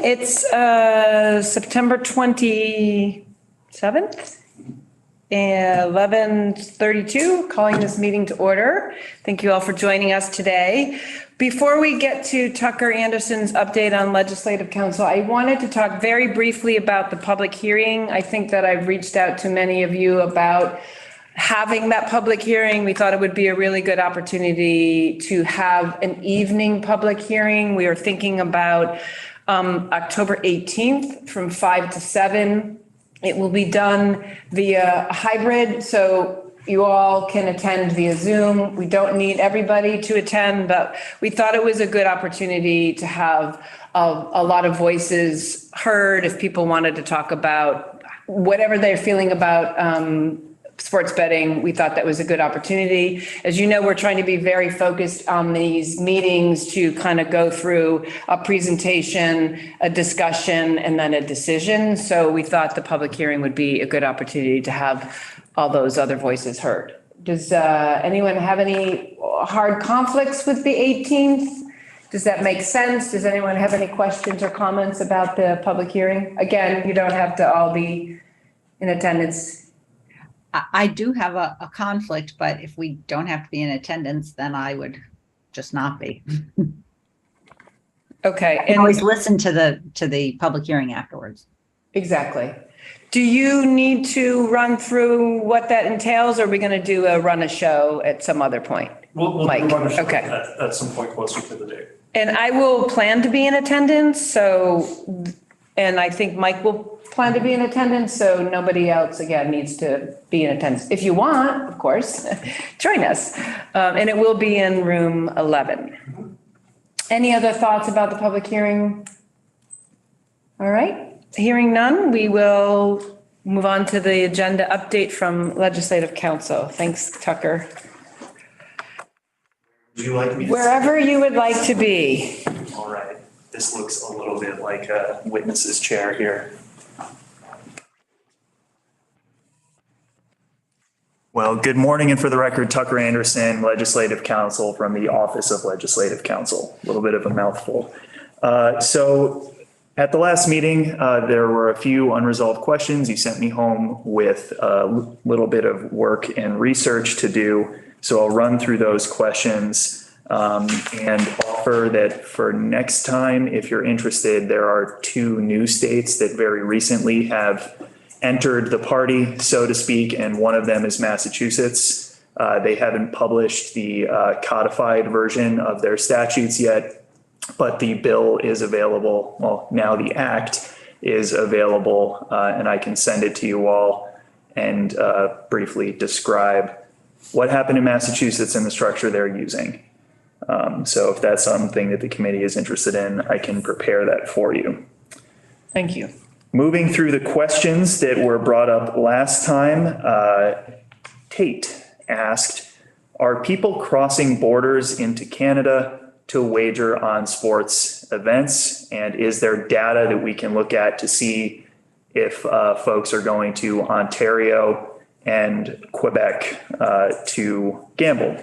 It's September 27th, 11:32, calling this meeting to order. Thank you all for joining us today. Before we get to Tucker Anderson's update on Legislative Council, I wanted to talk very briefly about the public hearing. I think that I've reached out to many of you about having that public hearing. We thought it would be a really good opportunity to have an evening public hearing. We are thinking about October 18th from 5 to 7. It will be done via hybrid, so you all can attend via Zoom. We don't need everybody to attend, but we thought it was a good opportunity to have a lot of voices heard. If people wanted to talk about whatever they're feeling about sports betting, we thought that was a good opportunity. As you know, we're trying to be very focused on these meetings to kind of go through a presentation, a discussion, and then a decision. So we thought the public hearing would be a good opportunity to have all those other voices heard. Does anyone have any hard conflicts with the 18th? Does that make sense? Does anyone have any questions or comments about the public hearing? Again, you don't have to all be in attendance. I do have a conflict, but if we don't have to be in attendance, then I would just not be. Okay. I can always listen to the public hearing afterwards. Exactly. Do you need to run through what that entails, or are we going to do run a show at some other point? We'll Mike? run a show Okay. at some point closer to the date. And I will plan to be in attendance. And I think Mike will plan to be in attendance. So nobody else, again, needs to be in attendance. If you want, of course, join us. And it will be in room 11. Any other thoughts about the public hearing? All right. Hearing none, we will move on to the agenda update from Legislative Council. Thanks, Tucker. Would you like me to? Wherever you would like to be. All right. This looks a little bit like a witness's chair here. Well, good morning, and for the record, Tucker Anderson, Legislative Counsel from the Office of Legislative Counsel. A little bit of a mouthful. So at the last meeting, there were a few unresolved questions. You sent me home with a little bit of work and research to do. So I'll run through those questions and offer that for next time, if you're interested, there are 2 new states that very recently have entered the party, so to speak, and one of them is Massachusetts. They haven't published the codified version of their statutes yet, but the bill is available. Well, now the act is available, and I can send it to you all and briefly describe what happened in Massachusetts and the structure they're using. So if that's something that the committee is interested in, I can prepare that for you. Thank you. Moving through the questions that were brought up last time, Tate asked, are people crossing borders into Canada to wager on sports events? And is there data that we can look at to see if folks are going to Ontario and Quebec to gamble?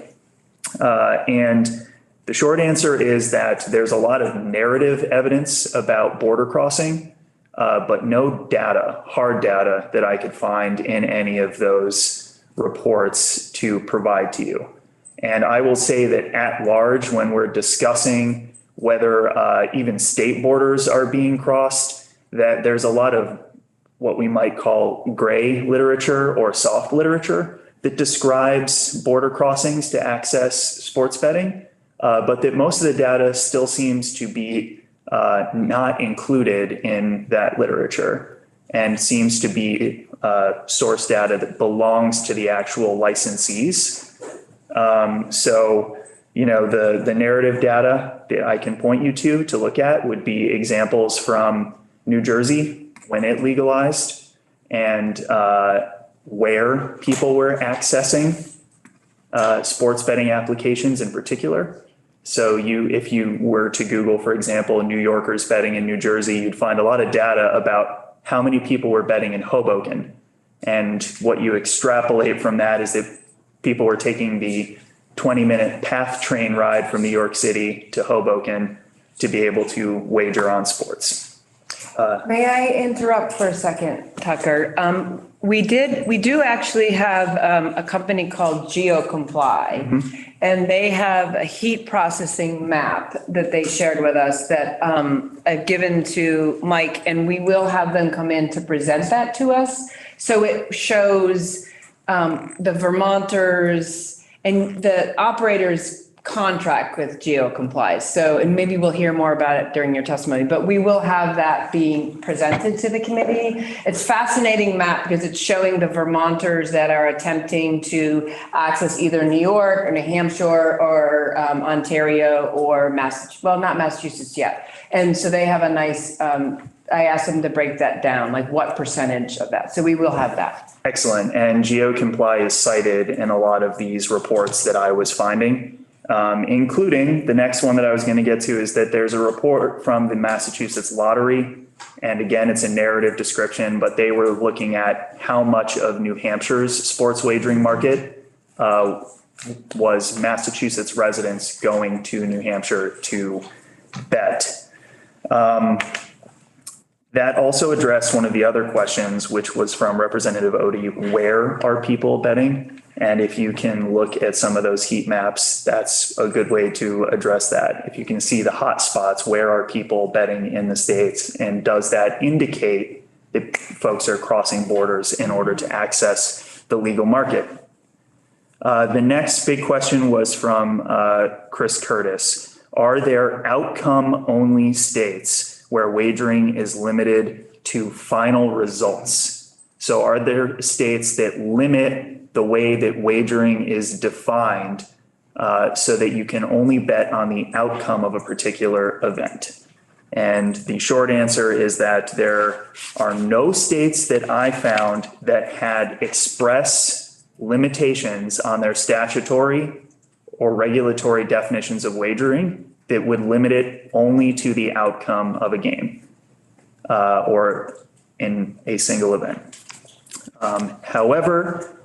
And the short answer is that there's a lot of narrative evidence about border crossing, but no data, hard data, that I could find in any of those reports to provide to you. And I will say that at large, when we're discussing whether even state borders are being crossed, that there's a lot of what we might call gray literature or soft literature that describes border crossings to access sports betting, but that most of the data still seems to be not included in that literature and seems to be source data that belongs to the actual licensees. So, you know, the narrative data that I can point you to look at would be examples from New Jersey when it legalized and where people were accessing sports betting applications in particular. So if you were to Google, for example, New Yorkers betting in New Jersey, you'd find a lot of data about how many people were betting in Hoboken. And what you extrapolate from that is that people were taking the 20-minute PATH train ride from New York City to Hoboken to be able to wager on sports. May I interrupt for a second, Tucker? We do actually have a company called GeoComply, and they have a heat processing map that they shared with us that I've given to Mike, and we will have them come in to present that to us. So it shows the Vermonters and the operators contract with GeoComply. So, and maybe we'll hear more about it during your testimony, but we will have that being presented to the committee. It's a fascinating map because it's showing the Vermonters that are attempting to access either New York or New Hampshire or Ontario or Massachusetts, well, not Massachusetts yet. And so they have a nice, I asked them to break that down, like what percentage of that. So we will have that. Excellent. And GeoComply is cited in a lot of these reports that I was finding. Including the next one that I was going to get to is that there's a report from the Massachusetts Lottery. And again, it's a narrative description, but they were looking at how much of New Hampshire's sports wagering market was Massachusetts residents going to New Hampshire to bet. That also addressed one of the other questions, which was from Representative Odie, where are people betting? And if you can look at some of those heat maps, that's a good way to address that. If you can see the hot spots, where are people betting in the states? And does that indicate that folks are crossing borders in order to access the legal market? The next big question was from Chris Curtis. Are there outcome-only states where wagering is limited to final results? So are there states that limit the way that wagering is defined so that you can only bet on the outcome of a particular event? And the short answer is that there are no states that I found that had express limitations on their statutory or regulatory definitions of wagering that would limit it only to the outcome of a game or in a single event. However,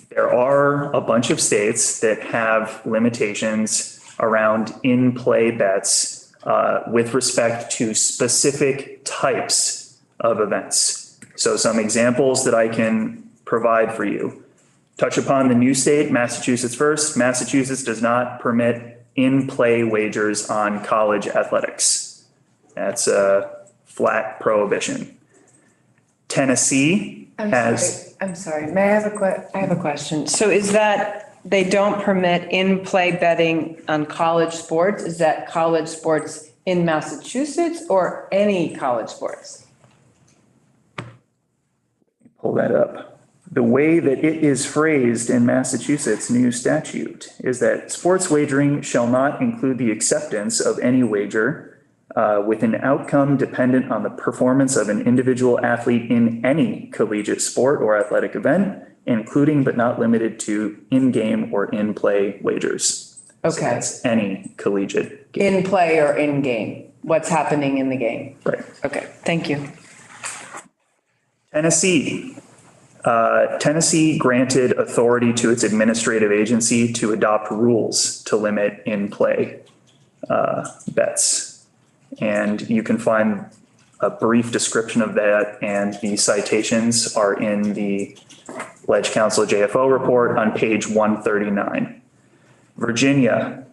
there are a bunch of states that have limitations around in-play bets with respect to specific types of events. So some examples that I can provide for you. Touch upon the new state, Massachusetts first. Massachusetts does not permit in-play wagers on college athletics. That's a flat prohibition. Tennessee I'm sorry. May I have a question? So is that they don't permit in-play betting on college sports? Is that college sports in Massachusetts or any college sports? Pull that up. The way that it is phrased in Massachusetts' new statute is that sports wagering shall not include the acceptance of any wager with an outcome dependent on the performance of an individual athlete in any collegiate sport or athletic event, including but not limited to in-game or in-play wagers. Okay. So that's any collegiate game. In play or in game? What's happening in the game? Right. Okay, thank you. Tennessee. Tennessee granted authority to its administrative agency to adopt rules to limit in-play bets. And you can find a brief description of that, and the citations are in the Ledge Council JFO report on page 139. Virginia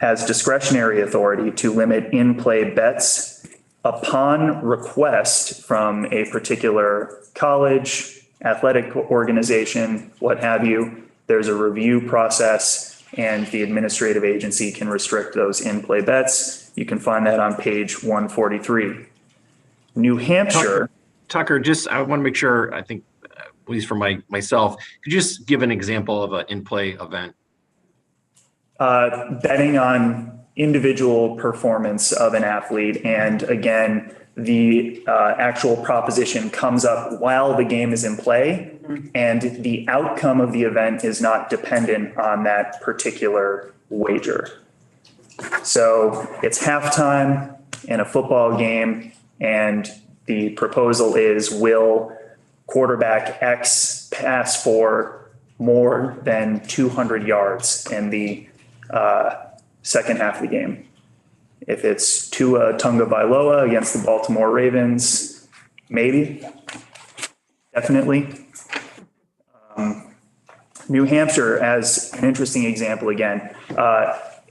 has discretionary authority to limit in-play bets upon request from a particular college, athletic organization, what have you. There's a review process, and the administrative agency can restrict those in-play bets. You can find that on page 143. New Hampshire. Tucker, just, I want to make sure, I think, at least for myself, could you just give an example of an in-play event? Betting on individual performance of an athlete. And again, the actual proposition comes up while the game is in play, and the outcome of the event is not dependent on that particular wager. So it's halftime in a football game, and the proposal is, will quarterback X pass for more than 200 yards in the second half of the game? If it's Tua Tagovailoa against the Baltimore Ravens, maybe, definitely. New Hampshire as an interesting example again.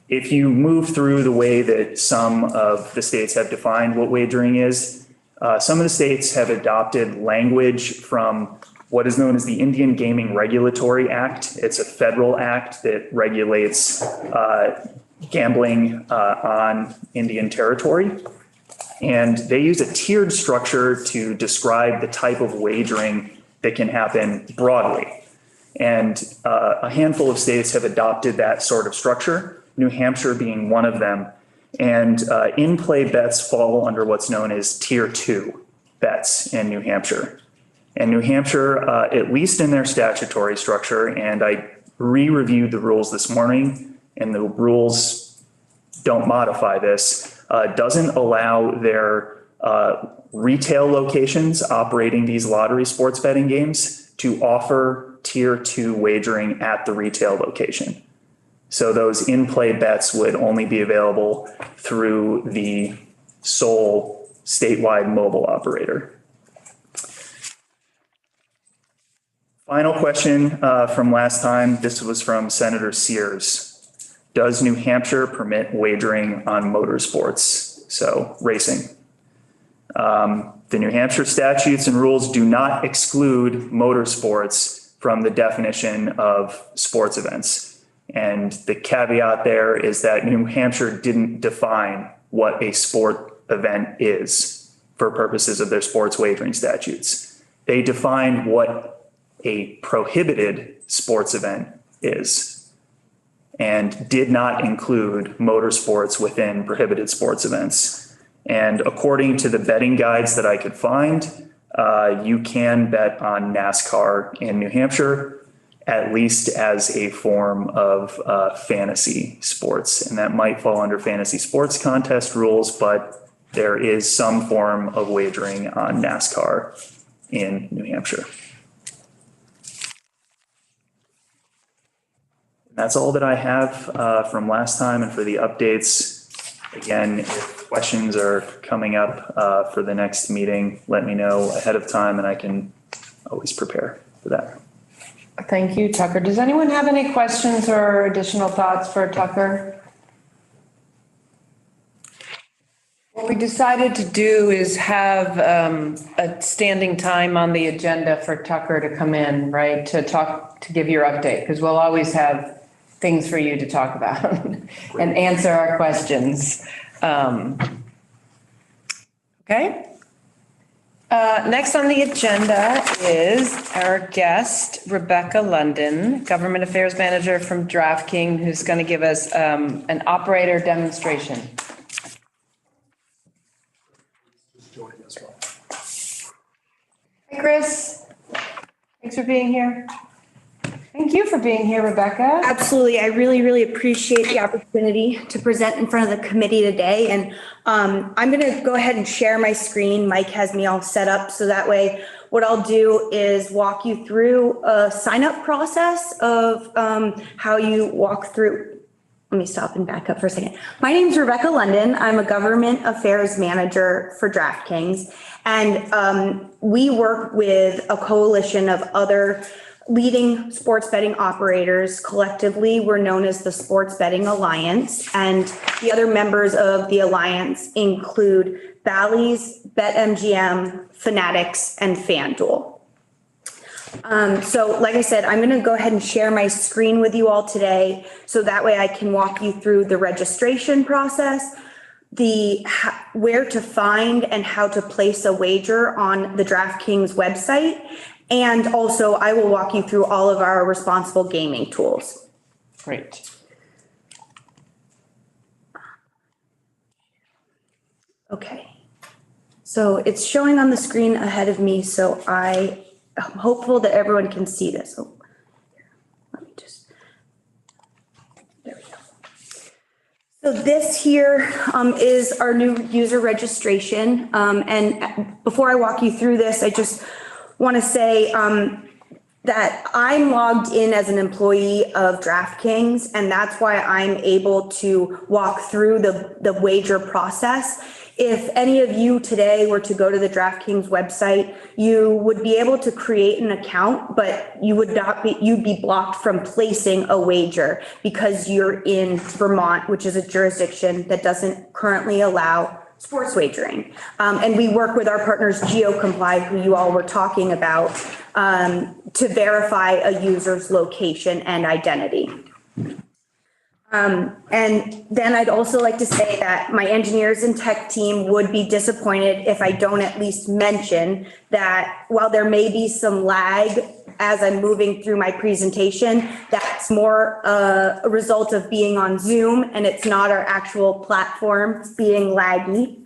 If you move through the way that some of the states have defined what wagering is, some of the states have adopted language from what is known as the Indian Gaming Regulatory Act. It's a federal act that regulates gambling on Indian territory. And they use a tiered structure to describe the type of wagering that can happen broadly. And a handful of states have adopted that sort of structure, New Hampshire being one of them. And in-play bets fall under what's known as Tier 2 bets in New Hampshire. And New Hampshire, at least in their statutory structure, and I re-reviewed the rules this morning, and the rules don't modify this, doesn't allow their retail locations operating these lottery sports betting games to offer Tier 2 wagering at the retail location. So those in-play bets would only be available through the sole statewide mobile operator. Final question from last time. This was from Senator Sears. Does New Hampshire permit wagering on motorsports? So racing. The New Hampshire statutes and rules do not exclude motorsports from the definition of sports events. And the caveat there is that New Hampshire didn't define what a sport event is for purposes of their sports wagering statutes. They defined what a prohibited sports event is and did not include motorsports within prohibited sports events. And according to the betting guides that I could find, you can bet on NASCAR in New Hampshire, at least as a form of fantasy sports. And that might fall under fantasy sports contest rules, but there is some form of wagering on NASCAR in New Hampshire. That's all that I have from last time and for the updates. Again, if questions are coming up for the next meeting, let me know ahead of time and I can always prepare for that. Thank you, Tucker. Does anyone have any questions or additional thoughts for Tucker? What we decided to do is have a standing time on the agenda for Tucker to come in, right, to give your update, because we'll always have things for you to talk about and answer our questions. Okay. Next on the agenda is our guest, Rebecca London, Government Affairs Manager from DraftKings, who's going to give us an operator demonstration. Hey, Chris. Thanks for being here. Thank you for being here, Rebecca. Absolutely. I really, really appreciate the opportunity to present in front of the committee today. And I'm going to go ahead and share my screen. Mike has me all set up. So that way, what I'll do is walk you through a sign-up process of how you walk through. Let me stop and back up for a second. My name is Rebecca London. I'm a Government Affairs Manager for DraftKings. And we work with a coalition of other leading sports betting operators. Collectively, we're known as the Sports Betting Alliance, and the other members of the alliance include Bally's, BetMGM, Fanatics, and FanDuel. So like I said, I'm going to go ahead and share my screen with you all today, so that way I can walk you through the registration process, where to find and how to place a wager on the DraftKings website. And also, I will walk you through all of our responsible gaming tools. Great. Okay. So it's showing on the screen ahead of me, so I'm hopeful that everyone can see this. Oh, let me just, there we go. So this here is our new user registration. And before I walk you through this, I just want to say that I'm logged in as an employee of DraftKings, and that's why I'm able to walk through the wager process. If any of you today were to go to the DraftKings website, you would be able to create an account, but you'd be blocked from placing a wager because you're in Vermont, which is a jurisdiction that doesn't currently allow sports wagering. And we work with our partners GeoComply, who you all were talking about, to verify a user's location and identity. And then I'd also like to say that my engineers and tech team would be disappointed if I don't at least mention that while there may be some lag as I'm moving through my presentation, that's more a result of being on Zoom and it's not our actual platform being laggy.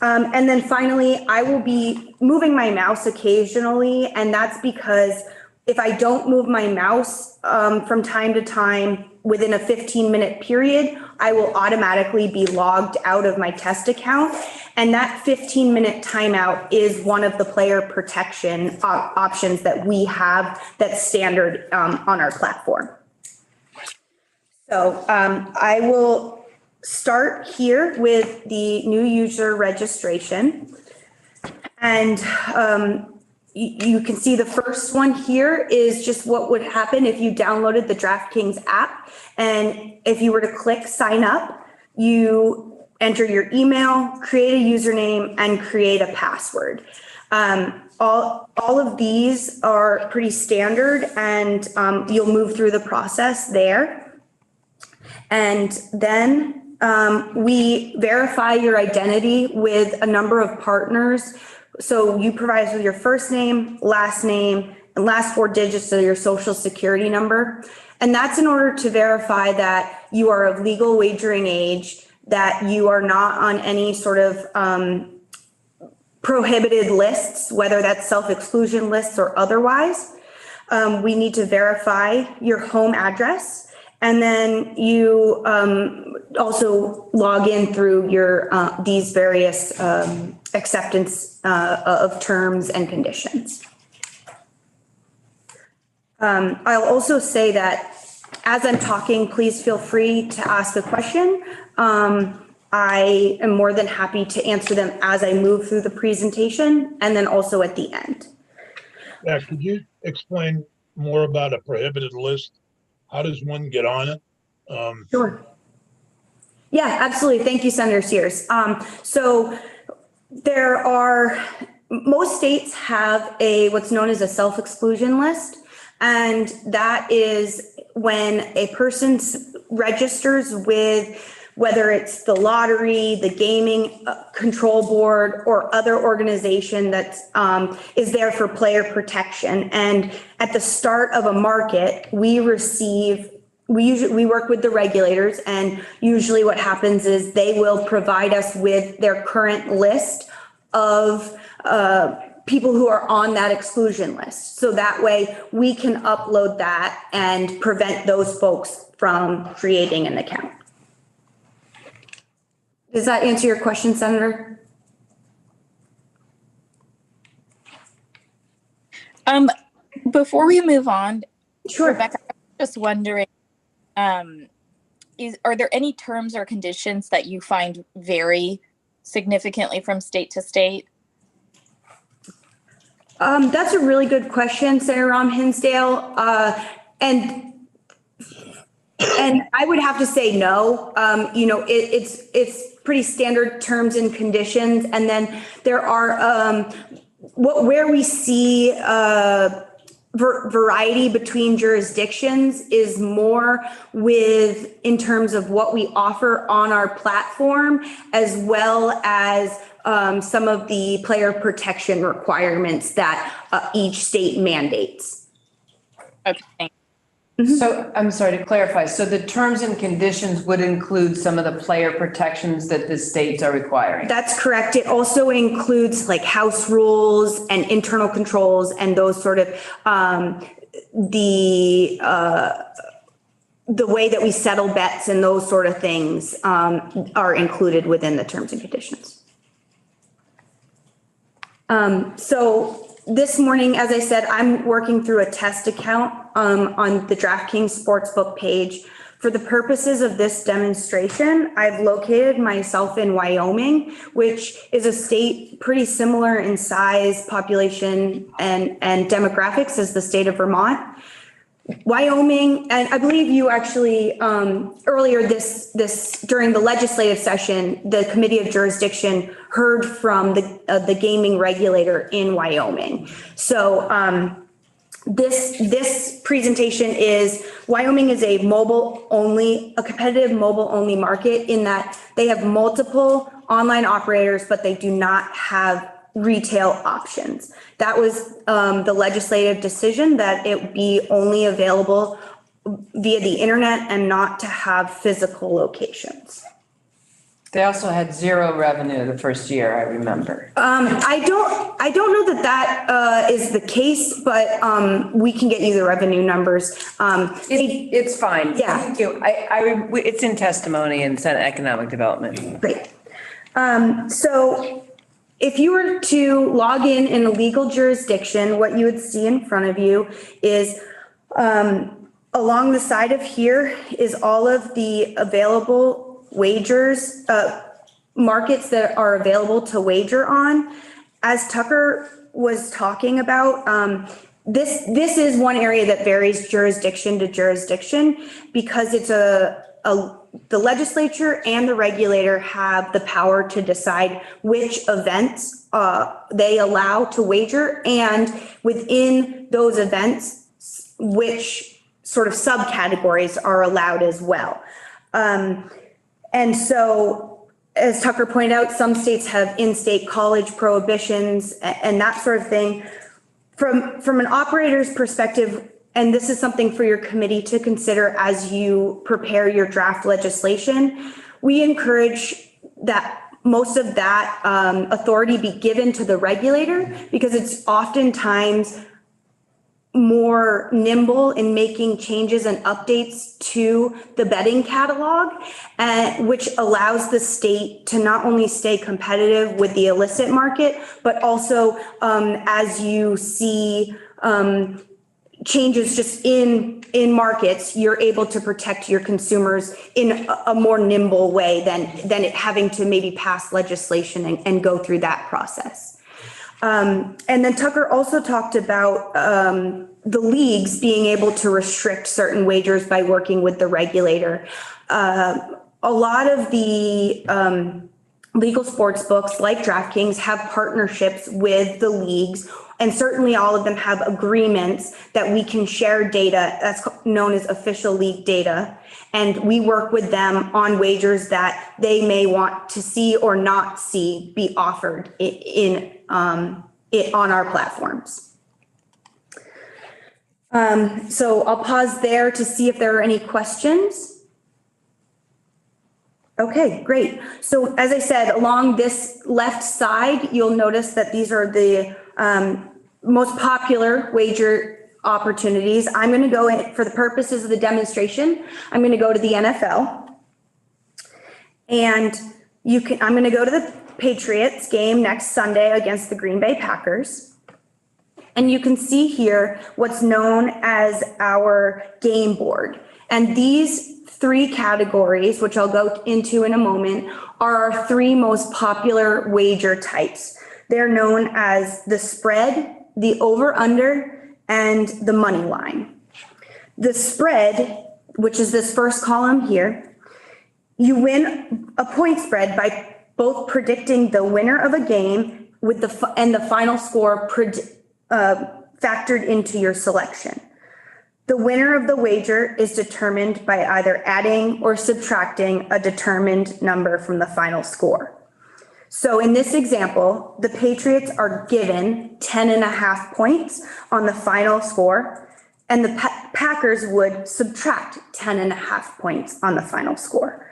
And then finally, I will be moving my mouse occasionally, and that's because if I don't move my mouse from time to time within a 15-minute period, I will automatically be logged out of my test account. And that 15-minute timeout is one of the player protection options that we have that's standard on our platform. So I will start here with the new user registration. And you can see the first one here is just what would happen if you downloaded the DraftKings app. And if you were to click sign up, you enter your email, create a username, and create a password. All of these are pretty standard, and you'll move through the process there. And then we verify your identity with a number of partners. So you provide us with your first name, and last four digits of your social security number. And that's in order to verify that you are of legal wagering age, that you are not on any sort of prohibited lists, whether that's self-exclusion lists or otherwise. We need to verify your home address. And then you also log in through your these various acceptance of terms and conditions. I'll also say that as I'm talking, please feel free to ask a question. I am more than happy to answer them as I move through the presentation and then also at the end. Yeah, could you explain more about a prohibited list? How does one get on it? Sure. Yeah, absolutely. Thank you, Senator Sears. So most states have what's known as a self-exclusion list. And that is when a person registers with whether it's the lottery, the gaming control board, or other organization that is there for player protection. And at the start of a market, we work with the regulators, and usually what happens is they will provide us with their current list of people who are on that exclusion list. So that way we can upload that and prevent those folks from creating an account. Does that answer your question, Senator? Before we move on, Sure. Rebecca, I'm just wondering, are there any terms or conditions that you find vary significantly from state to state? That's a really good question, Senator Hinsdale. And I would have to say no. It's pretty standard terms and conditions. And then there are where we see variety between jurisdictions is more in terms of what we offer on our platform, as well as some of the player protection requirements that each state mandates. Okay. So I'm sorry to clarify. So the terms and conditions would include some of the player protections that the states are requiring. That's correct. It also includes like house rules and internal controls and those sort of the way that we settle bets and those sort of things are included within the terms and conditions. So this morning, as I said, I'm working through a test account on the DraftKings Sportsbook page. For the purposes of this demonstration, I've located myself in Wyoming, which is a state pretty similar in size, population, and demographics as the state of Vermont. Wyoming, and I believe you actually earlier this during the legislative session, the Committee of Jurisdiction heard from the gaming regulator in Wyoming. So this presentation is Wyoming is a competitive mobile only market in that they have multiple online operators, but they do not have retail options. That was the legislative decision that it be only available via the internet and not to have physical locations. They also had zero revenue the first year, I remember. I don't know that is the case, but we can get you the revenue numbers. It's fine. Yeah. Thank you. It's in testimony in Senate Economic Development. Great. So if you were to log in a legal jurisdiction, what you would see in front of you is along the side of here is all of the available wagers, markets that are available to wager on. As Tucker was talking about, this is one area that varies jurisdiction to jurisdiction because it's the legislature and the regulator have the power to decide which events they allow to wager, and within those events, which sort of subcategories are allowed as well. And so, as Tucker pointed out, some states have in-state college prohibitions and that sort of thing. From an operator's perspective, and this is something for your committee to consider as you prepare your draft legislation, we encourage that most of that authority be given to the regulator because it's oftentimes more nimble in making changes and updates to the betting catalog, which allows the state to not only stay competitive with the illicit market, but also as you see changes just in markets, you're able to protect your consumers in a more nimble way than it having to maybe pass legislation and go through that process. And then Tucker also talked about the leagues being able to restrict certain wagers by working with the regulator. A lot of the legal sports books like DraftKings have partnerships with the leagues, and certainly all of them have agreements that we can share data that's known as official league data. And we work with them on wagers that they may want to see or not see be offered on our platforms. So I'll pause there to see if there are any questions. Okay, great. So as I said, along this left side, you'll notice that these are the most popular wager opportunities. I'm going to go in for the purposes of the demonstration. I'm going to go to the NFL, and I'm going to go to the Patriots game next Sunday against the Green Bay Packers. And you can see here what's known as our game board. And these three categories, which I'll go into in a moment, are our three most popular wager types. They're known as the spread, the over-under, and the money line. The spread, which is this first column here, you win a point spread by both predicting the winner of a game with the final score factored into your selection. The winner of the wager is determined by either adding or subtracting a determined number from the final score. So in this example, the Patriots are given 10.5 points on the final score, and the Packers would subtract 10.5 points on the final score.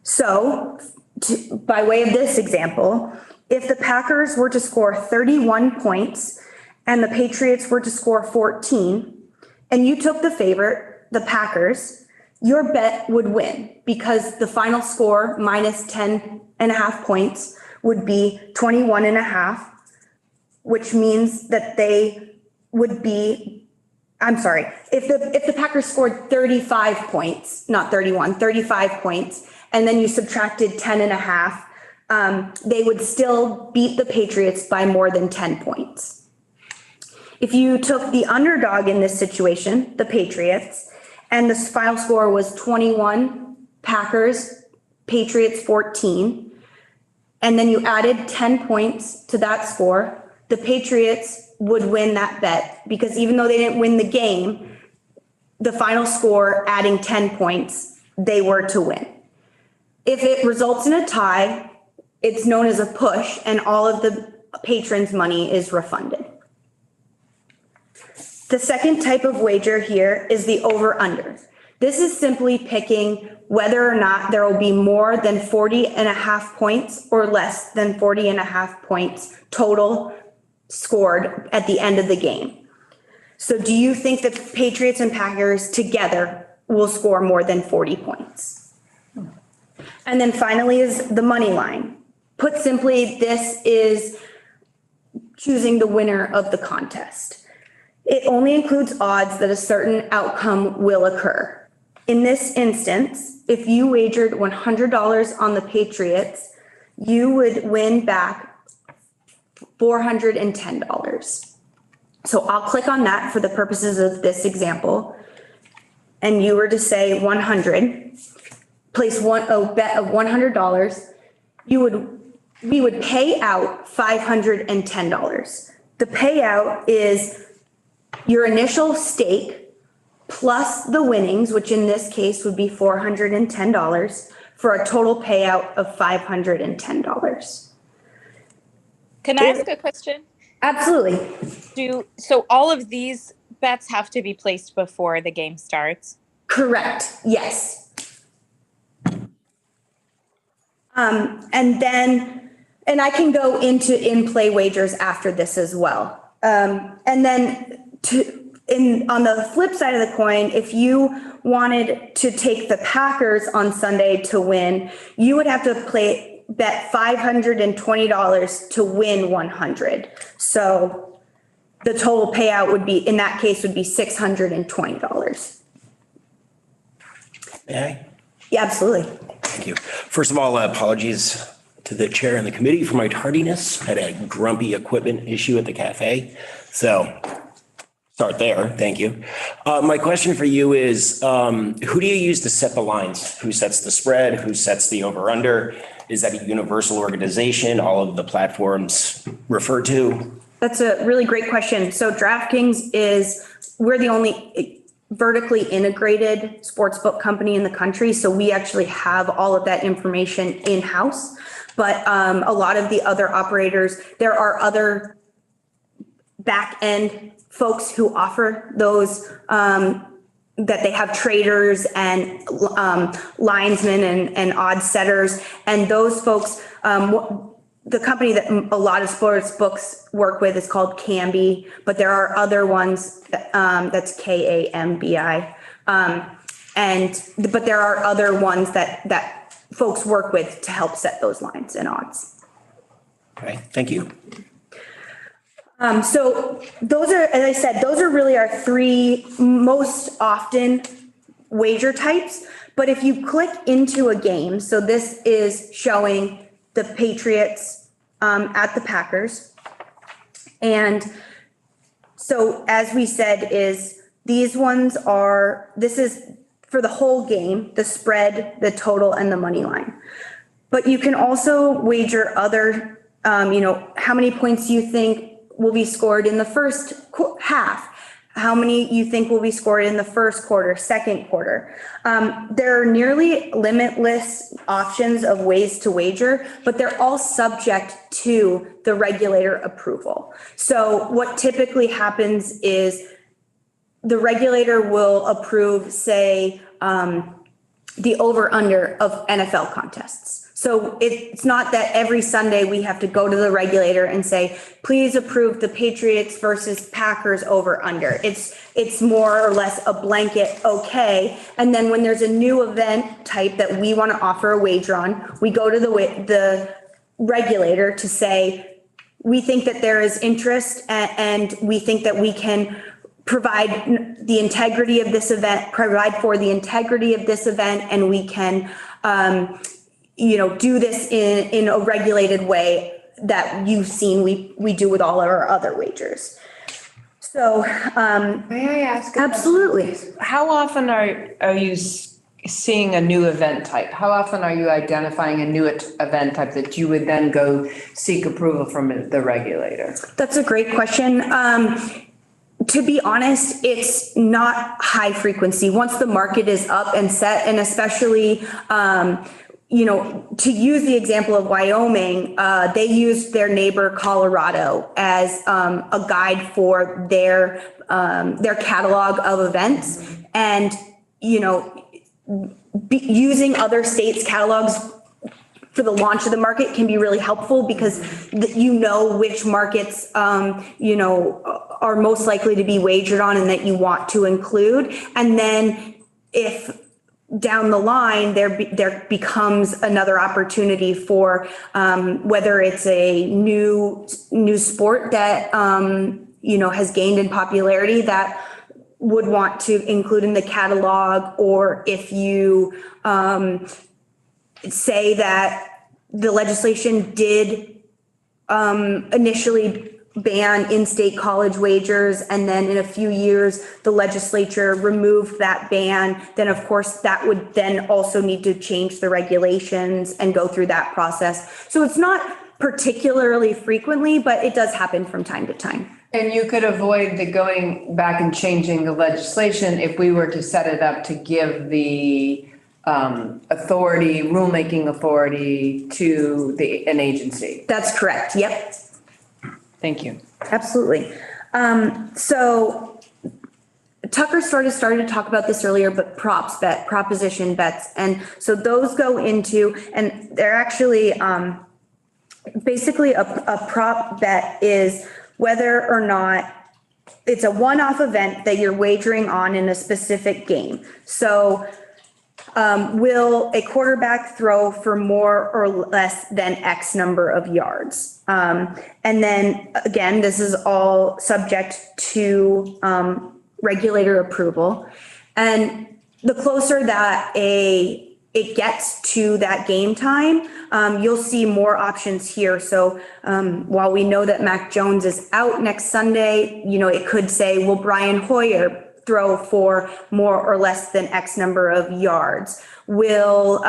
So by way of this example, if the Packers were to score 31 points and the Patriots were to score 14, and you took the favorite, the Packers, your bet would win because the final score minus 10.5 points would be 21.5. which means that they would be, I'm sorry, if the Packers scored 35 points, not 31, 35 points, and then you subtracted 10 and a half, they would still beat the Patriots by more than 10 points. If you took the underdog in this situation, the Patriots, and the final score was 21 Packers, Patriots 14, and then you added 10 points to that score, the Patriots would win that bet, because even though they didn't win the game, the final score adding 10 points, they were to win. If it results in a tie, it's known as a push, and all of the patrons' money is refunded. The second type of wager here is the over-under. This is simply picking whether or not there will be more than 40 and a half points or less than 40 and a half points total scored at the end of the game. So do you think that Patriots and Packers together will score more than 40 points? And then finally is the money line. Put simply, this is choosing the winner of the contest. It only includes odds that a certain outcome will occur. In this instance, if you wagered $100 on the Patriots, you would win back $410. So I'll click on that for the purposes of this example. And you were to say 100, place a bet of $100, we would pay out $510. The payout is your initial stake plus the winnings, which in this case would be $410, for a total payout of $510. Can I ask a question? Absolutely. So all of these bets have to be placed before the game starts? Correct. Yes. And I can go into in-play wagers after this as well. And then on the flip side of the coin, if you wanted to take the Packers on Sunday to win, you would have to bet $520 to win 100. So the total payout would be, in that case, would be $620. May I? Yeah, absolutely. Thank you. First of all, apologies to the chair and the committee for my tardiness. Had a grumpy equipment issue at the cafe. So start there. Thank you. My question for you is, who do you use to set the lines? Who sets the spread? Who sets the over-under? Is that a universal organization all of the platforms refer to? That's a really great question. So DraftKings we're the only vertically integrated sportsbook company in the country. So we actually have all of that information in-house. But a lot of the other operators, there are other back-end folks who offer those, that they have traders and linesmen and odds setters. And those folks, the company that a lot of sports books work with is called Kambi, but there are other ones that's Kambi. But there are other ones that folks work with to help set those lines and odds. Okay, thank you. So those are, as I said, those are really our three most often wager types. But if you click into a game, so this is showing the Patriots at the Packers. And so as we said, is these ones this is for the whole game, the spread, the total, and the money line. But you can also wager other, how many points you think will be scored in the first half, how many you think will be scored in the first quarter, second quarter. There are nearly limitless options of ways to wager, but they're all subject to the regulator approval. So what typically happens is the regulator will approve, say, the over-under of NFL contests. So it's not that every Sunday we have to go to the regulator and say, please approve the Patriots versus Packers over under. It's more or less a blanket okay. And then when there's a new event type that we want to offer a wager on, we go to the regulator to say, we think that there is interest and we think that we can provide the integrity of this event, provide for the integrity of this event, and we can, do this in a regulated way that you've seen we do with all our other wagers. So, May I ask? absolutely. How often are you seeing a new event type? How often are you identifying a new event type that you would then go seek approval from the regulator? That's a great question. To be honest, it's not high frequency. Once the market is up and set, and especially, to use the example of Wyoming, they used their neighbor Colorado as a guide for their catalog of events, and using other states' catalogs for the launch of the market can be really helpful because which markets are most likely to be wagered on and that you want to include. And then if down the line there becomes another opportunity for whether it's a new sport that has gained in popularity that would want to include in the catalog, or if you say that the legislation did initially ban in-state college wagers, and then in a few years the legislature removed that ban, then of course that would then also need to change the regulations and go through that process. So it's not particularly frequently, but it does happen from time to time. And you could avoid the going back and changing the legislation if we were to set it up to give the rulemaking authority to an agency. That's correct. Yep. Thank you. Absolutely. So Tucker started to talk about this earlier, but proposition bets. And so those go into, and they're actually basically a prop bet is whether or not it's a one-off event that you're wagering on in a specific game. So will a quarterback throw for more or less than X number of yards? And then again, this is all subject to regulator approval. And the closer that it gets to that game time, you'll see more options here. So while we know that Mac Jones is out next Sunday, it could say, will Brian Hoyer throw for more or less than X number of yards? Will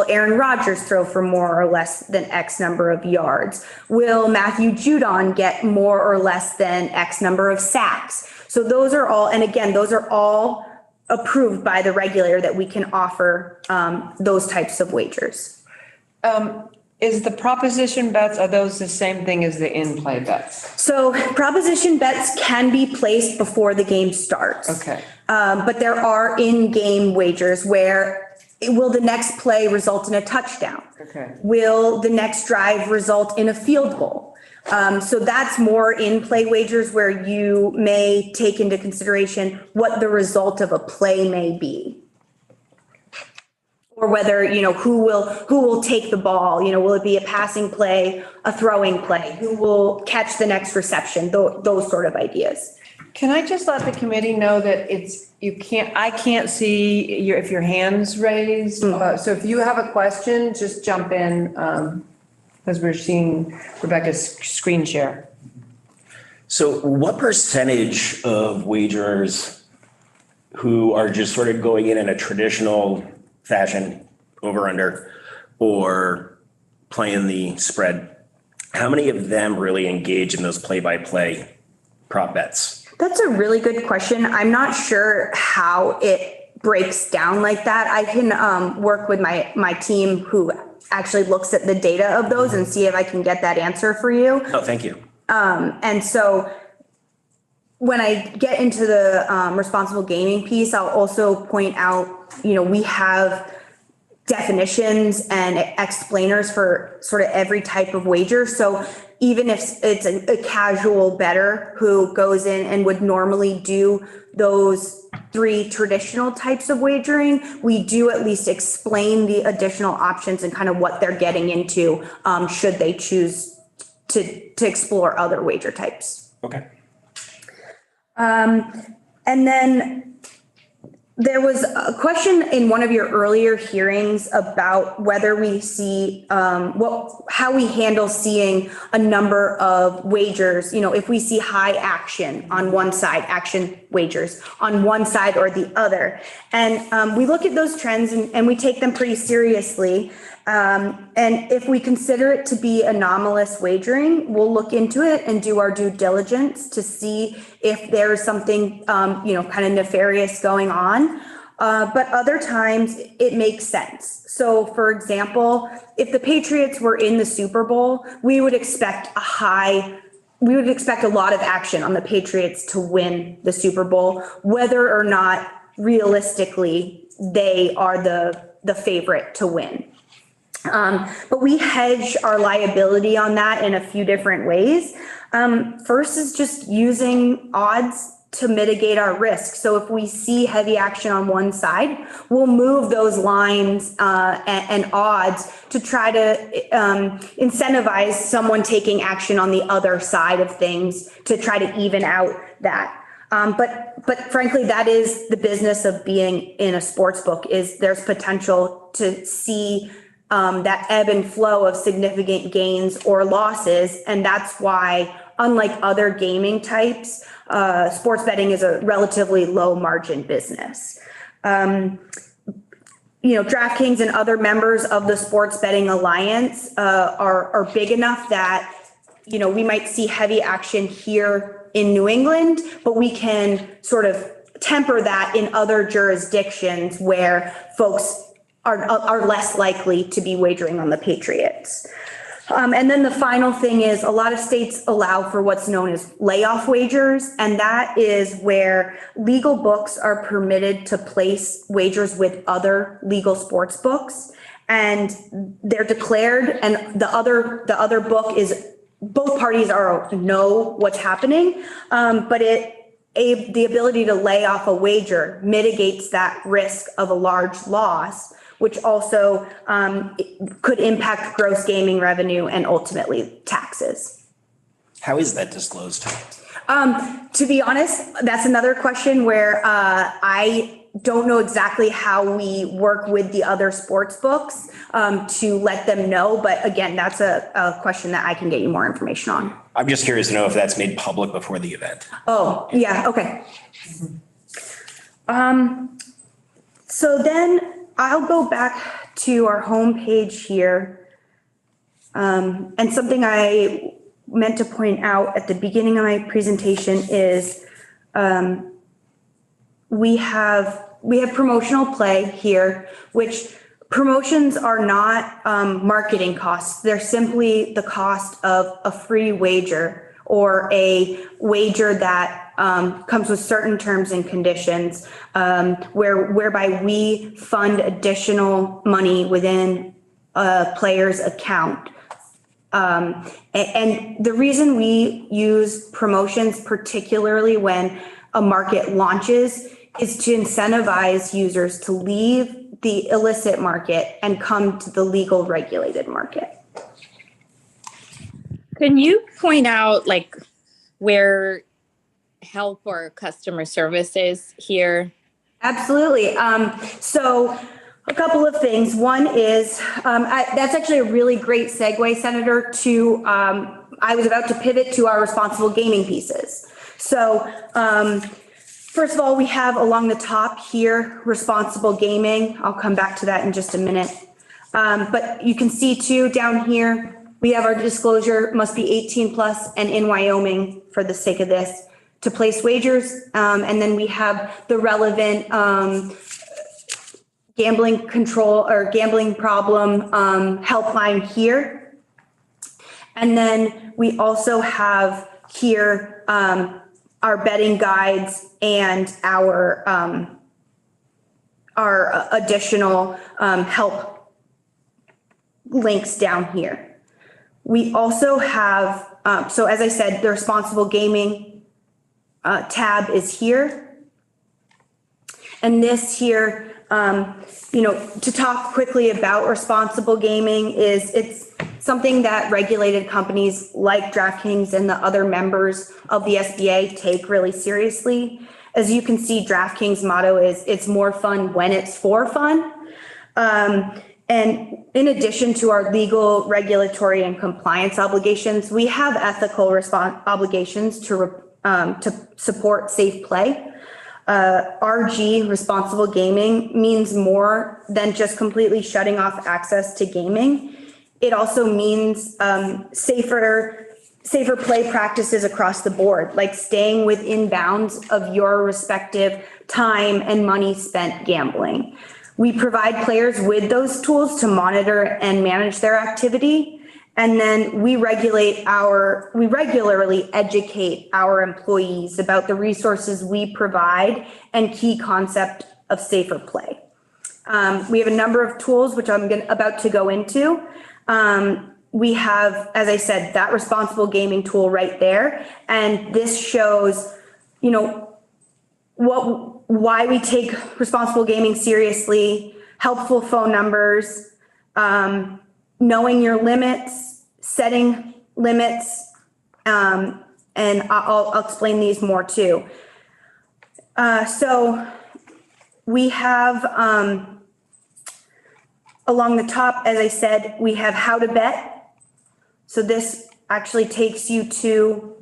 Aaron Rodgers throw for more or less than X number of yards? Will Matthew Judon get more or less than X number of sacks? So those are all, and again, those are all approved by the regulator that we can offer those types of wagers. Is the proposition bets, are those the same thing as the in-play bets? So proposition bets can be placed before the game starts. Okay. But there are in-game wagers where will the next play result in a touchdown? Okay. Will the next drive result in a field goal? So that's more in-play wagers where you may take into consideration what the result of a play may be. Or whether, who will take the ball, will it be a passing play, a throwing play, who will catch the next reception, those sort of ideas. Can I just let the committee know that I can't see if your hand's raised. So if you have a question, just jump in, because we're seeing Rebecca's screen share. So what percentage of wagers who are just sort of going in a traditional fashion, over under, or playing the spread, how many of them really engage in those play-by-play prop bets? That's a really good question. I'm not sure how it breaks down like that. I can work with my team who actually looks at the data of those and see if I can get that answer for you. Oh, thank you. And so when I get into the responsible gaming piece, I'll also point out, we have definitions and explainers for sort of every type of wager. So even if it's a casual bettor who goes in and would normally do those 3 traditional types of wagering, we do at least explain the additional options and kind of what they're getting into, should they choose to explore other wager types. Okay. And then there was a question in one of your earlier hearings about whether we see, how we handle seeing a number of wagers, if we see high action on one side, action wagers on one side or the other. And we look at those trends and we take them pretty seriously. And if we consider it to be anomalous wagering, we'll look into it and do our due diligence to see if there's something, kind of nefarious going on. But other times it makes sense. So for example, if the Patriots were in the Super Bowl, we would expect a lot of action on the Patriots to win the Super Bowl, whether or not realistically they are the favorite to win. But we hedge our liability on that in a few different ways. First is just using odds to mitigate our risk. So if we see heavy action on one side, we'll move those lines and odds to try to incentivize someone taking action on the other side of things to try to even out that. But frankly, that is the business of being in a sports book, is there's potential to see that ebb and flow of significant gains or losses. And that's why, unlike other gaming types, sports betting is a relatively low margin business. DraftKings and other members of the Sports Betting Alliance are big enough that, we might see heavy action here in New England, but we can sort of temper that in other jurisdictions where folks are less likely to be wagering on the Patriots. And then the final thing is a lot of states allow for what's known as layoff wagers. And that is where legal books are permitted to place wagers with other legal sports books. And they're declared, and the other book is, both parties know what's happening, but the ability to lay off a wager mitigates that risk of a large loss, which also could impact gross gaming revenue and ultimately taxes. How is that disclosed? To be honest, that's another question where I don't know exactly how we work with the other sports books to let them know. But again, that's a question that I can get you more information on. I'm just curious to know if that's made public before the event. Oh, yeah. Okay. So then I'll go back to our homepage here. And something I meant to point out at the beginning of my presentation is we have promotional play here, which promotions are not marketing costs. They're simply the cost of a free wager or a wager that comes with certain terms and conditions, whereby we fund additional money within a player's account. And the reason we use promotions, particularly when a market launches, is to incentivize users to leave the illicit market and come to the legal regulated market. Can you point out where help or customer service is here? Absolutely. So a couple of things. One is, that's actually a really great segue, Senator, to, I was about to pivot to our responsible gaming pieces. So first of all, we have along the top here, responsible gaming. I'll come back to that in just a minute. But you can see too, down here, we have our disclosure must be 18 plus and in Wyoming for the sake of this to place wagers. And then we have the relevant gambling control or gambling problem helpline here. And then we also have here our betting guides and our additional help links down here. We also have, so as I said, the responsible gaming tab is here. And this here, to talk quickly about responsible gaming it's something that regulated companies like DraftKings and the other members of the SBA take really seriously. As you can see, DraftKings motto is it's more fun when it's for fun. And in addition to our legal, regulatory, and compliance obligations, we have ethical obligations to support safe play. RG, responsible gaming, means more than just completely shutting off access to gaming. It also means safer play practices across the board, like staying within bounds of your respective time and money spent gambling. We provide players with those tools to monitor and manage their activity. And then we regularly educate our employees about the resources we provide and key concept of safer play. We have a number of tools, which I'm about to go into. We have, as I said, that responsible gaming tool right there. And this shows, why we take responsible gaming seriously, helpful phone numbers, knowing your limits, setting limits, and I'll explain these more too. So we have, along the top, as I said, we have how to bet. So this actually takes you to,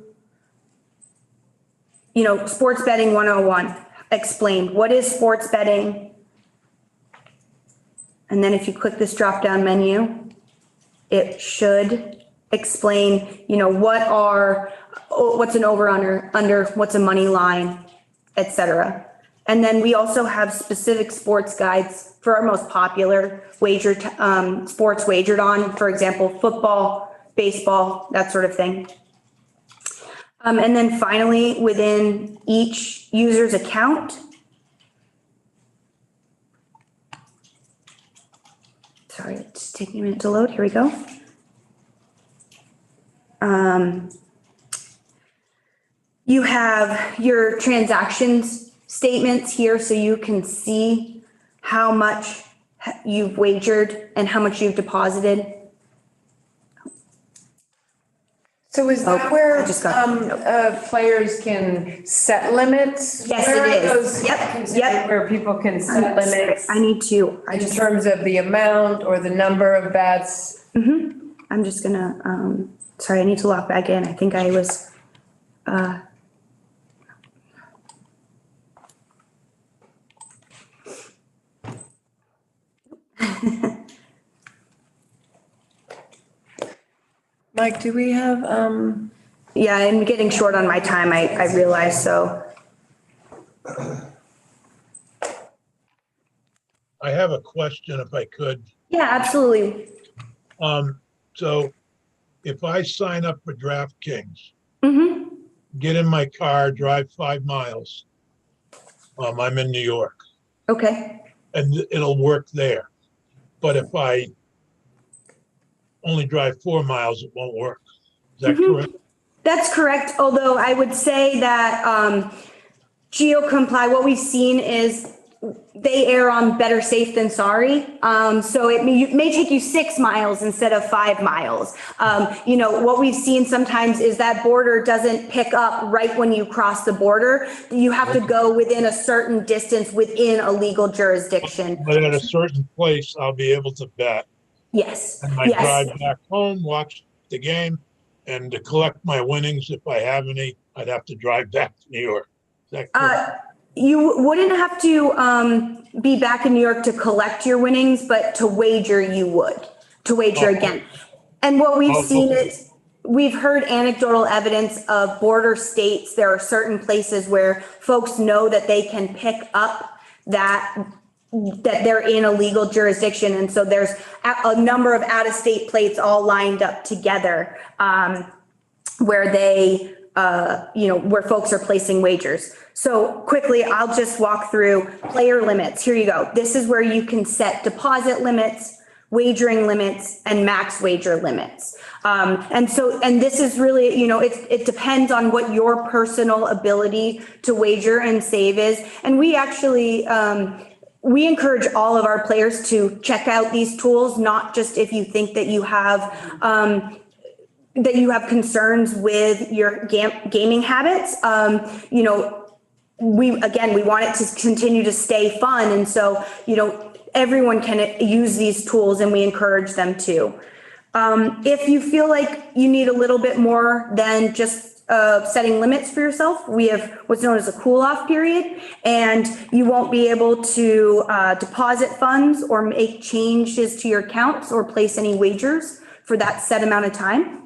sports betting 101, explained. What is sports betting? And then if you click this drop down menu, it should explain, what's an over under, what's a money line, etc. And then we also have specific sports guides for our most popular sports wagered on, for example, football, baseball, that sort of thing. And then finally, within each user's account, sorry, it's taking a minute to load. Here we go. You have your transactions statements here so you can see how much you've wagered and how much you've deposited. So is that where players can set limits? Yes, Where it are is. those Yep, considered yep. Where people can set limits I need to. in terms of the amount or the number of bets? I'm just gonna, sorry, I need to log back in. I think I was, Mike, do we have, yeah, I'm getting short on my time, I realize, so. I have a question if I could. Yeah, absolutely. So if I sign up for DraftKings, Mm-hmm. get in my car, drive 5 miles, I'm in New York, Okay. and it'll work there. But if I only drive 4 miles, it won't work. Is that correct? That's correct, although I would say that GeoComply, what we've seen is they err on better safe than sorry. So it may take you 6 miles instead of 5 miles. What we've seen sometimes is that border doesn't pick up right when you cross the border. You have to go within a certain distance within a legal jurisdiction. But at a certain place, I'll be able to bet. Yes, And I yes. drive back home, watch the game, and to collect my winnings, if I have any, I'd have to drive back to New York. Is that correct? You wouldn't have to be back in New York to collect your winnings, but to wager you would, to wager again. And what we've seen is, we've heard anecdotal evidence of border states. There are certain places where folks know that they can pick up that they're in a legal jurisdiction. And so there's a number of out-of-state plates all lined up together where they, where folks are placing wagers. So quickly, I'll just walk through player limits. Here you go. This is where you can set deposit limits, wagering limits, and max wager limits. And this is really, it depends on what your personal ability to wager and save is. And we actually, we encourage all of our players to check out these tools, not just if you think that you have concerns with your gaming habits. We want it to continue to stay fun. And so, everyone can use these tools, and we encourage them to. If you feel like you need a little bit more than just setting limits for yourself, we have what's known as a cool-off period, and you won't be able to deposit funds or make changes to your accounts or place any wagers for that set amount of time.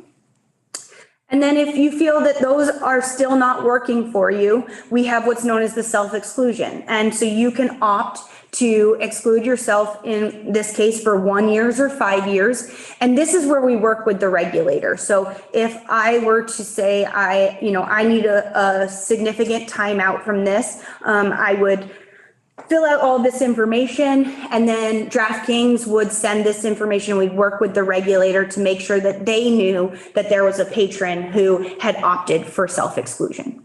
And then if you feel that those are still not working for you, we have what's known as the self-exclusion. And so you can opt to exclude yourself, in this case, for 1 year or 5 years. And this is where we work with the regulator. So if I were to say, I need a significant timeout from this, I would fill out all this information, and then DraftKings would send this information. We'd work with the regulator to make sure that they knew that there was a patron who had opted for self-exclusion.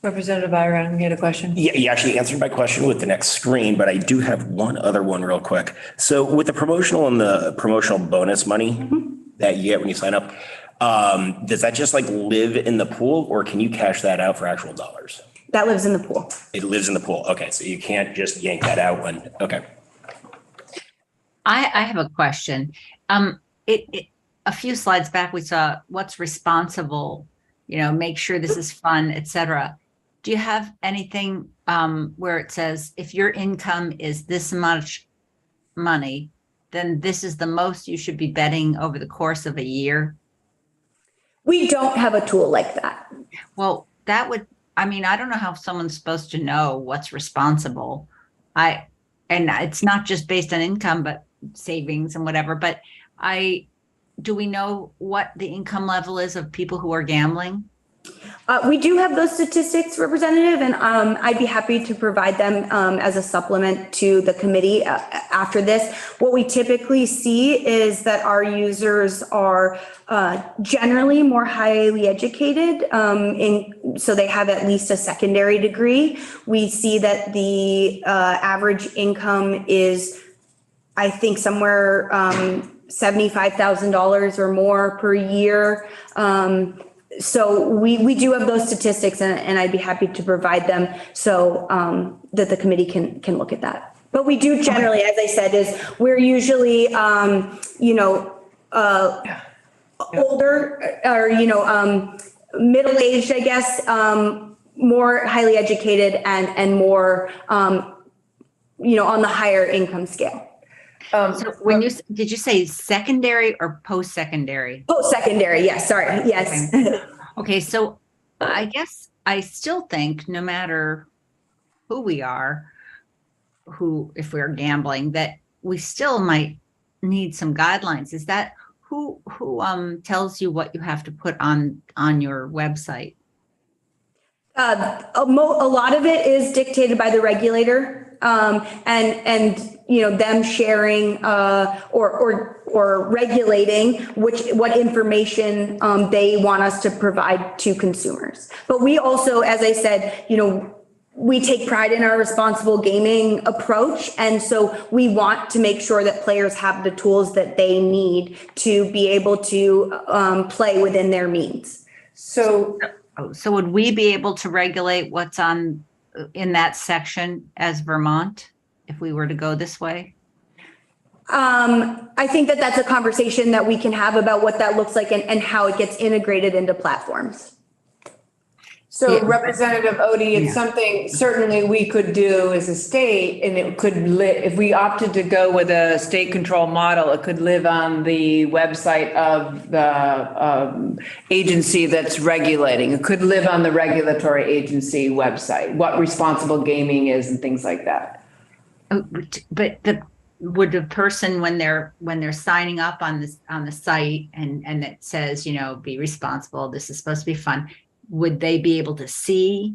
Representative Byron, you had a question? Yeah, you actually answered my question with the next screen, but I do have one other one real quick. So with the promotional and the promotional bonus money that you get when you sign up, does that just live in the pool, or can you cash that out for actual dollars? That lives in the pool. It lives in the pool. Okay, so you can't just yank that out when, okay. I have a question. A few slides back, we saw what's responsible, make sure this is fun, etc. Do you have anything where it says if your income is this much money, then this is the most you should be betting over the course of a year? We don't have a tool like that. Well, that would, I don't know how someone's supposed to know what's responsible. And it's not just based on income, but savings and whatever. But do we know what the income level is of people who are gambling? We do have those statistics, Representative, and I'd be happy to provide them as a supplement to the committee after this. What we typically see is that our users are generally more highly educated, so they have at least a secondary degree. We see that the average income is, I think, somewhere $75,000 or more per year. So we do have those statistics, and I'd be happy to provide them so that the committee can look at that. But we do generally, as I said, is we're usually, older or, middle-aged, I guess, more highly educated and more, on the higher income scale. So did you say secondary or post-secondary? Post-secondary, yes, sorry, yes. Okay, so I guess I still think no matter who we are, if we're gambling, that we still might need some guidelines. Is that who tells you what you have to put on your website? A lot of it is dictated by the regulator, and them sharing or regulating what information they want us to provide to consumers. But we also, as I said, we take pride in our responsible gaming approach, and so we want to make sure that players have the tools that they need to be able to play within their means. So would we be able to regulate what's in that section as Vermont if we were to go this way? I think that's a conversation that we can have about what that looks like and how it gets integrated into platforms. So Representative Odie, it's something certainly we could do as a state, and it could if we opted to go with a state control model, it could live on the website of the agency that's regulating. It could live on the regulatory agency website, what responsible gaming is and things like that. But would the person when they're signing up on the site and it says, be responsible, this is supposed to be fun, would they be able to see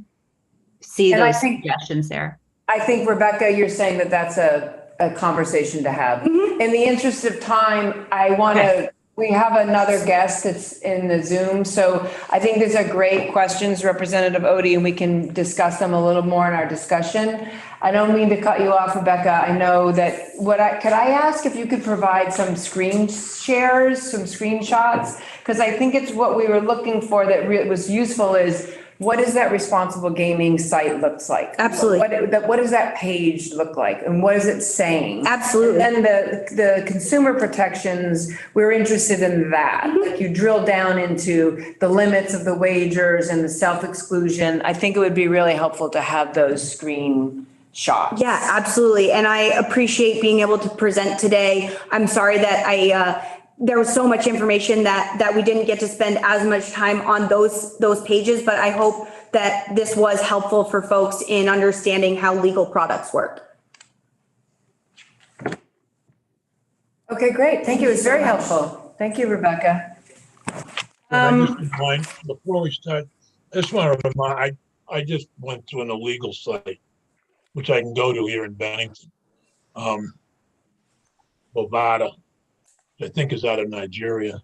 those suggestions there? I think, Rebecca, you're saying that that's a conversation to have. Mm-hmm. in the interest of time, I want to, we have another guest that's in the Zoom. So I think these are great questions, Representative Odie, and we can discuss them a little more in our discussion. I don't mean to cut you off, Rebecca. I know that could I ask if you could provide some screen shares, some screenshots? Because I think it's what we were looking for that was useful is what does that responsible gaming site looks like? Absolutely. What does that page look like? And what is it saying? Absolutely. And the consumer protections, we're interested in that. Like you drill down into the limits of the wagers and the self-exclusion. I think it would be really helpful to have those screen shots. Yeah, absolutely. And I appreciate being able to present today. I'm sorry that there was so much information that we didn't get to spend as much time on those pages, but I hope that this was helpful for folks in understanding how legal products work. Okay, great. Thank you. It was very helpful. Thank you, Rebecca. I just remind, before we start, I just want to remind, I just went to an illegal site, which I can go to here in Bennington. Bovada, I think is out of Nigeria.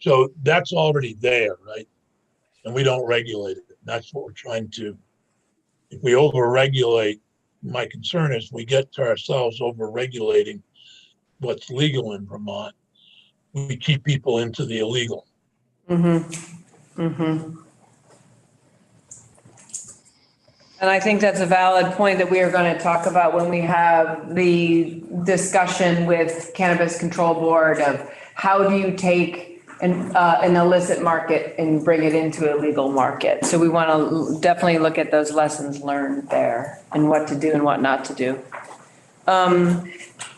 So that's already there, right? And we don't regulate it. That's what we're trying to, if we over-regulate, my concern is we get to ourselves over-regulating what's legal in Vermont. We keep people into the illegal. Mm-hmm. Mm-hmm. And I think that's a valid point that we are going to talk about when we have the discussion with Cannabis Control Board of how do you take an illicit market and bring it into a legal market. So we want to definitely look at those lessons learned there and what to do and what not to do.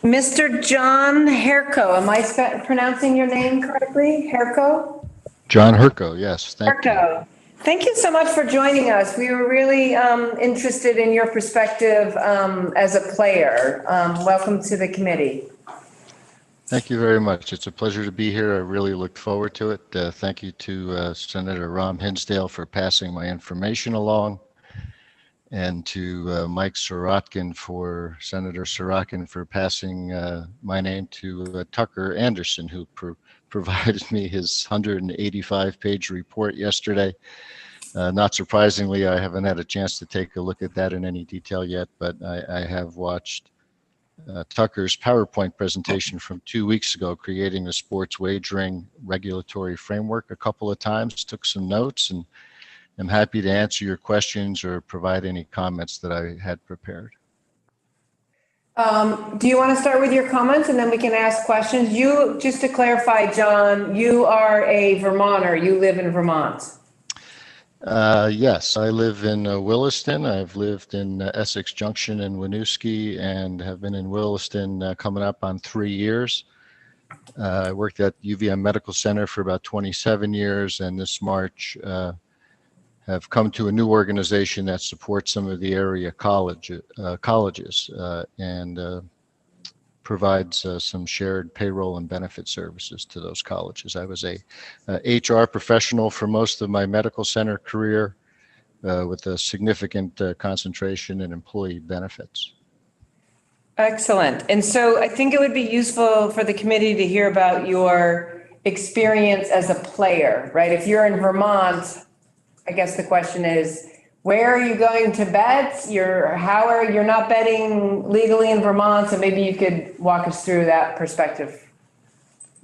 Mr. John Herco, am I pronouncing your name correctly? Herco? John Herco, yes. Thank you. Thank you so much for joining us. We were really interested in your perspective as a player. Welcome to the committee. Thank you very much. It's a pleasure to be here. I really look forward to it. Thank you to Senator Ram Hinsdale for passing my information along, and to Senator Sorokin for passing my name to Tucker Anderson, who provided me his 185-page report yesterday. Not surprisingly, I haven't had a chance to take a look at that in any detail yet, but I have watched Tucker's PowerPoint presentation from 2 weeks ago, creating the sports wagering regulatory framework, a couple of times, took some notes, and I'm happy to answer your questions or provide any comments that I had prepared. Do you want to start with your comments and then we can ask questions? You, just to clarify, John, you are a Vermonter. You live in Vermont. Yes, I live in Williston. I've lived in Essex Junction and Winooski, and have been in Williston coming up on 3 years. I worked at UVM Medical Center for about 27 years, and this March have come to a new organization that supports some of the area colleges and provides some shared payroll and benefit services to those colleges. I was a HR professional for most of my medical center career with a significant concentration in employee benefits. Excellent. And so I think it would be useful for the committee to hear about your experience as a player, right? If you're in Vermont, I guess the question is, where are you going to bet? You're not betting legally in Vermont, so maybe you could walk us through that perspective.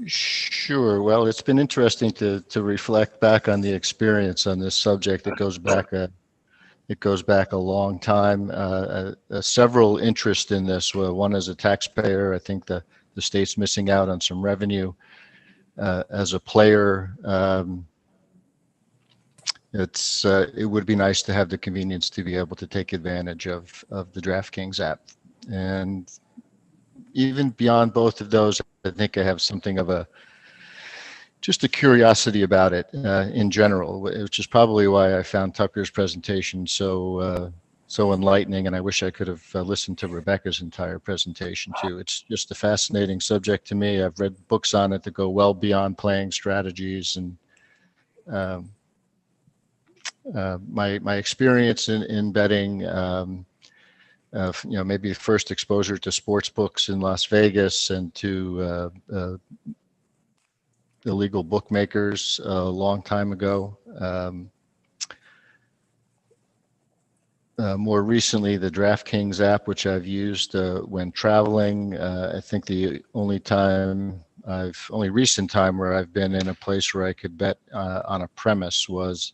Sure. Well, it's been interesting to reflect back on the experience on this subject. It goes back a long time. Several interests in this. One as a taxpayer, I think the state's missing out on some revenue. As a player, it would be nice to have the convenience to be able to take advantage of the DraftKings app. And even beyond both of those, I think I have something of just a curiosity about it in general, which is probably why I found Tucker's presentation so enlightening. And I wish I could have listened to Rebecca's entire presentation too. It's just a fascinating subject to me. I've read books on it that go well beyond playing strategies, and my experience in betting maybe first exposure to sports books in Las Vegas and to illegal bookmakers a long time ago. More recently, the DraftKings app, which I've used when traveling. I think the only recent time where I've been in a place where I could bet on a premise was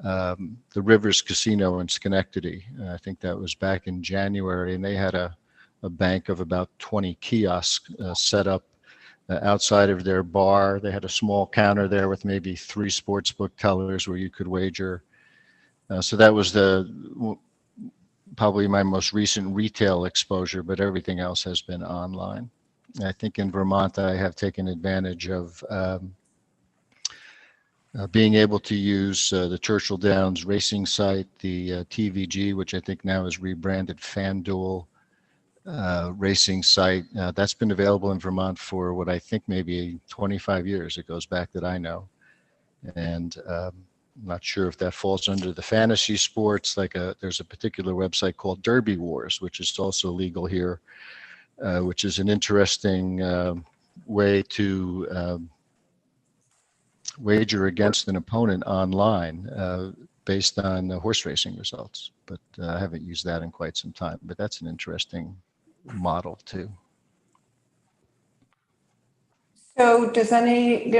the Rivers Casino in Schenectady. I think that was back in January, and they had a bank of about 20 kiosks set up outside of their bar. They had a small counter there with maybe 3 sportsbook tellers where you could wager. So that was probably my most recent retail exposure, but everything else has been online. I think in Vermont, I have taken advantage of being able to use the Churchill Downs racing site, the TVG, which I think now is rebranded FanDuel racing site. That's been available in Vermont for what I think maybe 25 years. It goes back that I know. And I'm not sure if that falls under the fantasy sports. There's a particular website called Derby Wars, which is also legal here, which is an interesting way to wager against an opponent online based on horse racing results. But I haven't used that in quite some time. But that's an interesting model too. So does any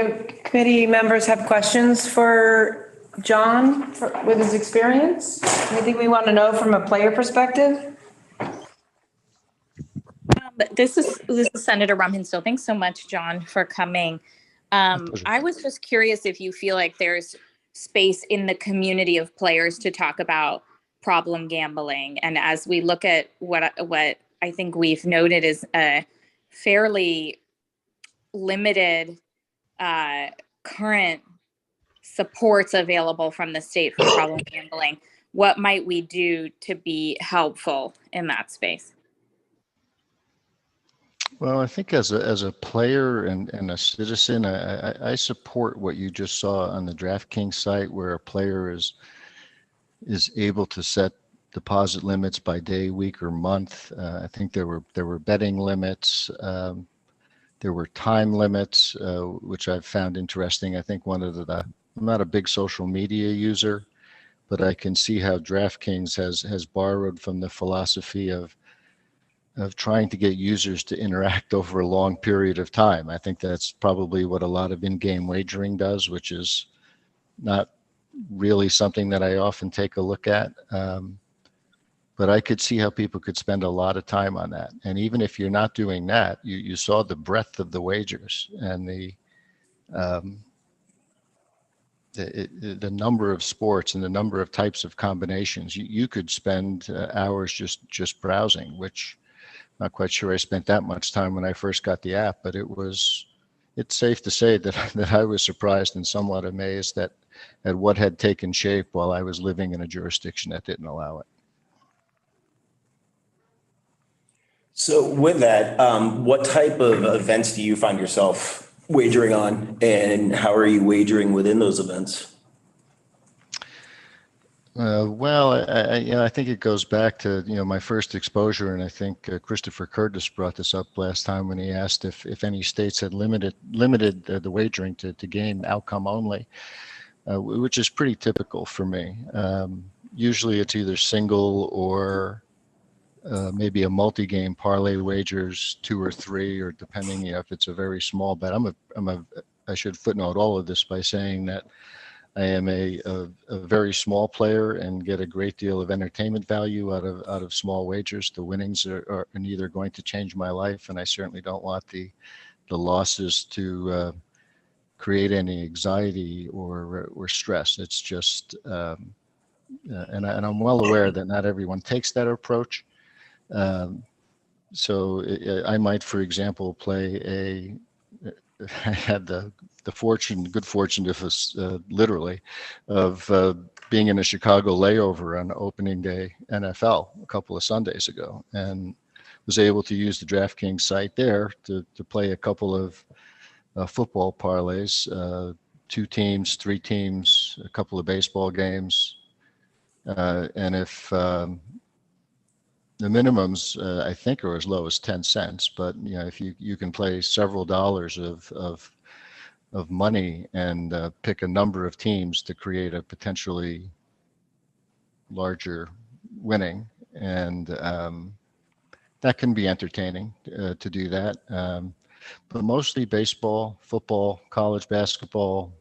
committee members have questions for John with his experience? Anything we want to know from a player perspective? This is Senator Rumhenstill. Thanks so much, John, for coming. I was just curious if you feel like there's space in the community of players to talk about problem gambling. And as we look at what I think we've noted is a fairly limited current supports available from the state for problem gambling, what might we do to be helpful in that space? Well, I think as a player and a citizen, I support what you just saw on the DraftKings site, where a player is able to set deposit limits by day, week, or month. I think there were betting limits. There were time limits, which I've found interesting. I think I'm not a big social media user, but I can see how DraftKings has borrowed from the philosophy of trying to get users to interact over a long period of time. I think that's probably what a lot of in-game wagering does, which is not really something that I often take a look at. But I could see how people could spend a lot of time on that. And even if you're not doing that, you saw the breadth of the wagers and the number of sports and the number of types of combinations. You could spend hours just browsing, which I'm not quite sure I spent that much time when I first got the app, but it's safe to say that I was surprised and somewhat amazed at what had taken shape while I was living in a jurisdiction that didn't allow it. So with that, what type of events do you find yourself wagering on, and how are you wagering within those events? Well, I think it goes back to my first exposure, and I think Christopher Curtis brought this up last time when he asked if any states had limited the wagering to game outcome only, which is pretty typical for me. Usually, it's either single or maybe a multi-game parlay wagers, 2 or 3, or depending if it's a very small bet. I should footnote all of this by saying that I am a very small player and get a great deal of entertainment value out of small wagers. The winnings are neither going to change my life, and I certainly don't want the losses to create any anxiety or stress. It's just, and I'm well aware that not everyone takes that approach. So I might, for example, play I had the good fortune literally of being in a Chicago layover on opening day NFL a couple of Sundays ago, and was able to use the DraftKings site there to play a couple of football parlays, 2 teams, 3 teams, a couple of baseball games, and if the minimums, I think, are as low as 10 cents, but if you can play several dollars of money and pick a number of teams to create a potentially larger winning, and that can be entertaining to do that. But mostly baseball, football, college basketball,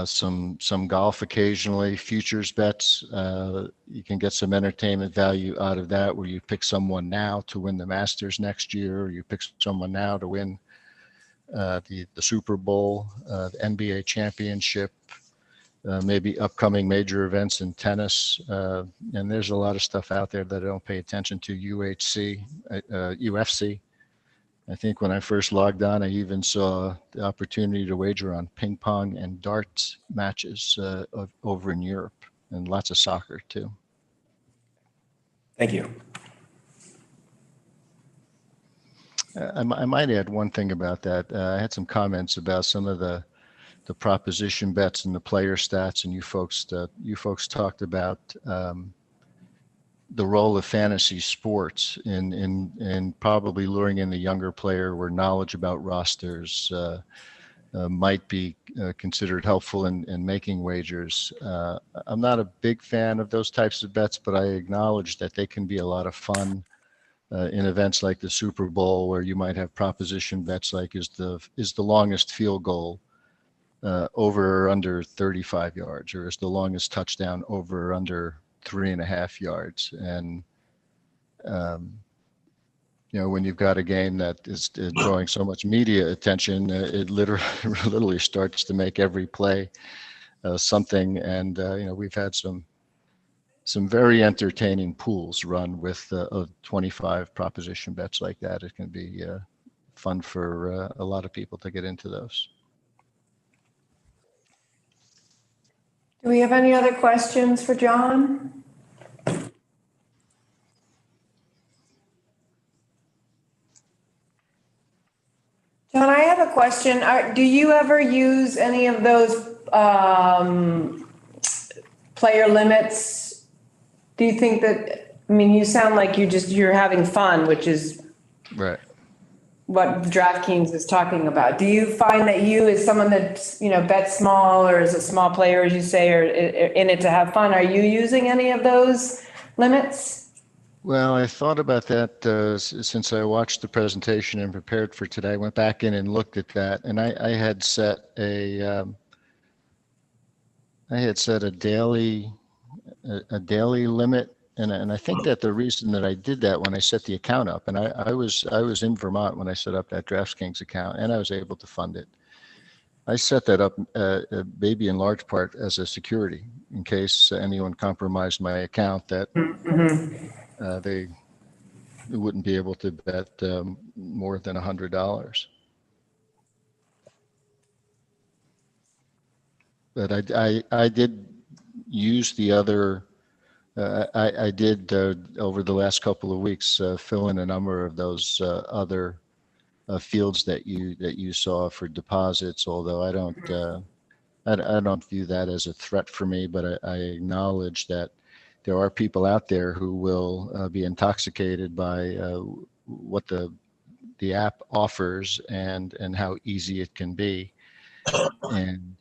some golf occasionally, futures bets. You can get some entertainment value out of that, where you pick someone now to win the Masters next year, or you pick someone now to win the Super Bowl, the NBA championship, maybe upcoming major events in tennis. And there's a lot of stuff out there that I don't pay attention to. UFC. I think when I first logged on, I even saw the opportunity to wager on ping pong and darts matches over in Europe, and lots of soccer too. Thank you. I might add one thing about that. I had some comments about some of the proposition bets and the player stats, and you folks talked about the role of fantasy sports in probably luring in the younger player, where knowledge about rosters might be considered helpful in making wagers. I'm not a big fan of those types of bets, but I acknowledge that they can be a lot of fun in events like the Super Bowl, where you might have proposition bets like is the longest field goal over or under 35 yards, or is the longest touchdown over or under 3.5 yards. And when you've got a game that is drawing so much media attention, it literally starts to make every play something. And we've had some very entertaining pools run with 25 proposition bets like that. It can be fun for a lot of people to get into those. Do we have any other questions for John? John, I have a question. Do you ever use any of those player limits? Do you think that, you sound like you're having fun, which is right what DraftKings is talking about. Do you find that you, as someone that's, bets small, or is a small player, as you say, or in it to have fun, are you using any of those limits? Well, I thought about that since I watched the presentation and prepared for today. I went back in and looked at that, and I had set a daily limit. And I think that the reason that I did that when I set the account up, and I was in Vermont when I set up that DraftKings account, and I was able to fund it. I set that up maybe in large part as a security in case anyone compromised my account, that they wouldn't be able to bet more than $100. But I did use the other. I did over the last couple of weeks fill in a number of those other fields that you saw for deposits. Although I don't view that as a threat for me, but I acknowledge that there are people out there who will be intoxicated by what the app offers and how easy it can be, and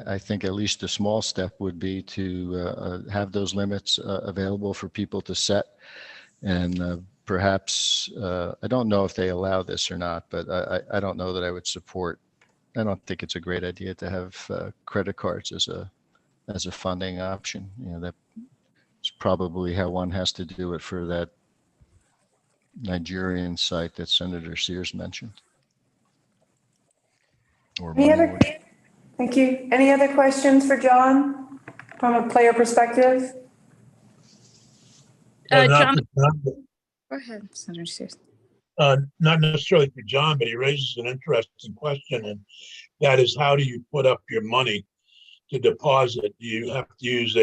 I think at least a small step would be to have those limits available for people to set. And perhaps, I don't know if they allow this or not, but I don't know that I would support. I don't think it's a great idea to have credit cards as a funding option. That's probably how one has to do it for that Nigerian site that Senator Sears mentioned. Or Thank you. Any other questions for John from a player perspective? John, go ahead, Senator Sears. Not necessarily for John, but he raises an interesting question, and that is, how do you put up your money to deposit? Do you have to use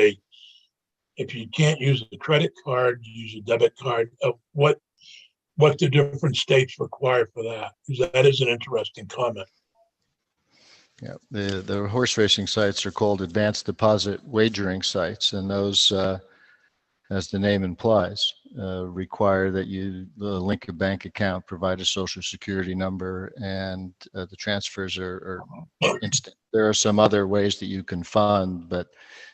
if you can't use a credit card, you use a debit card? What the different states require for that? Because that is an interesting comment. Yeah, the horse racing sites are called advanced deposit wagering sites, and those, as the name implies, require that you link a bank account, provide a social security number, and the transfers are instant. There are some other ways that you can fund, but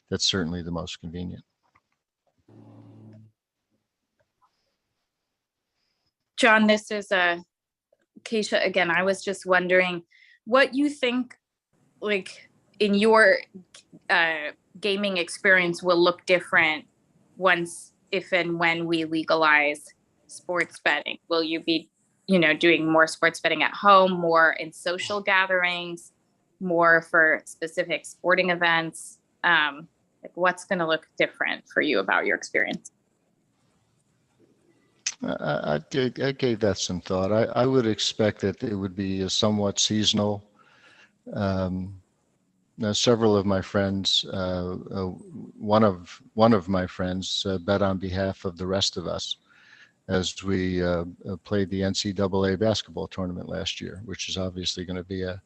that's certainly the most convenient. John, this is Keisha again. I was just wondering what you think, like in your gaming experience, will look different once, if and when we legalize sports betting. Will you be, doing more sports betting at home, more in social gatherings, more for specific sporting events? Like what's going to look different for you about your experience? I gave that some thought. I would expect that it would be somewhat seasonal. Now, several of my friends, one of my friends bet on behalf of the rest of us as we played the NCAA basketball tournament last year, which is obviously going to be a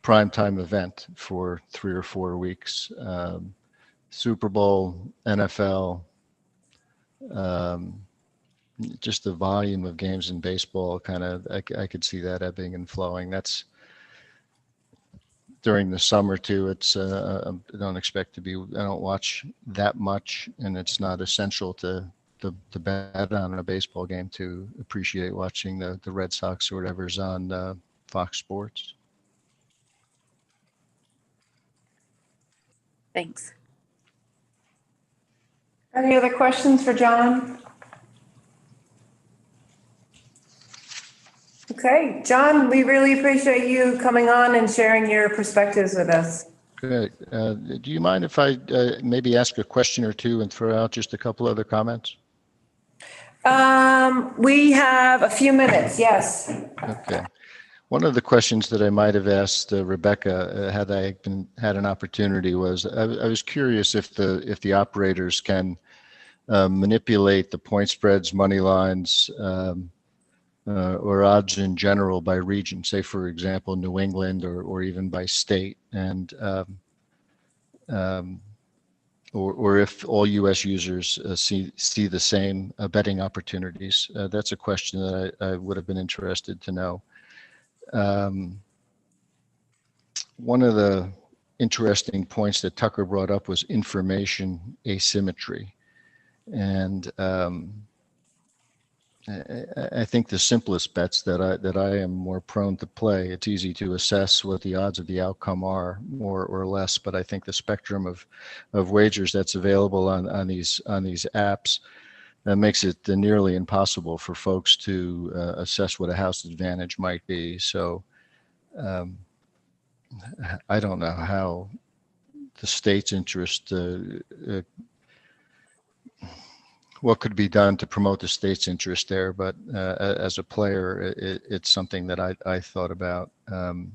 primetime event for 3 or 4 weeks. Super Bowl, NFL, just the volume of games in baseball, I could see that ebbing and flowing. That's during the summer too. It's I don't watch that much, and it's not essential to bet on a baseball game to appreciate watching the Red Sox or whatever's on Fox Sports. Thanks. Any other questions for John? Okay, John, we really appreciate you coming on and sharing your perspectives with us. Good. Do you mind if I maybe ask a question or two and throw out just a couple other comments? We have a few minutes, yes. Okay. One of the questions that I might have asked Rebecca had I had an opportunity was I was curious if the operators can manipulate the point spreads, money lines, or odds in general by region, say for example New England or even by state, and or if all U.S. users see the same betting opportunities. That's a question that I would have been interested to know. One of the interesting points that Tucker brought up was information asymmetry. And I think the simplest bets that I am more prone to play, it's easy to assess what the odds of the outcome are, more or less, but I think the spectrum of wagers that's available on these apps makes it nearly impossible for folks to assess what a house advantage might be. So I don't know how the state's interest, what could be done to promote the state's interest there, but as a player, it's something that I thought about. And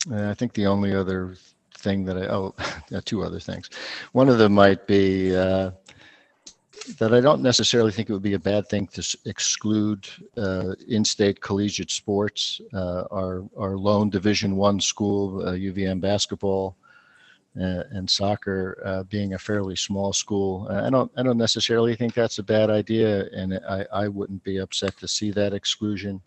I think the only other thing that two other things. One of them might be that I don't necessarily think it would be a bad thing to exclude in-state collegiate sports. Our lone Division I school, UVM basketball, and soccer being a fairly small school. I don't necessarily think that's a bad idea, and I wouldn't be upset to see that exclusion.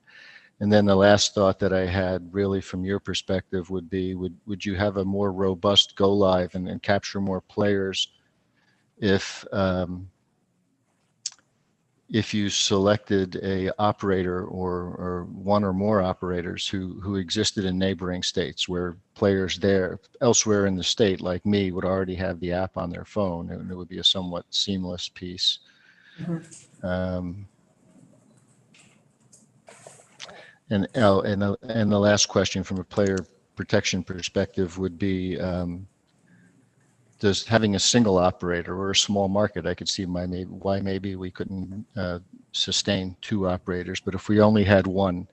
And then the last thought that I had, really from your perspective, would be would you have a more robust go live and capture more players if you selected a operator or one or more operators who existed in neighboring states, where players there elsewhere in the state like me would already have the app on their phone, and it would be a somewhat seamless piece. Mm-hmm. And the last question from a player protection perspective would be, does having a single operator or a small market, I could see why maybe we couldn't sustain two operators, but if we only had one,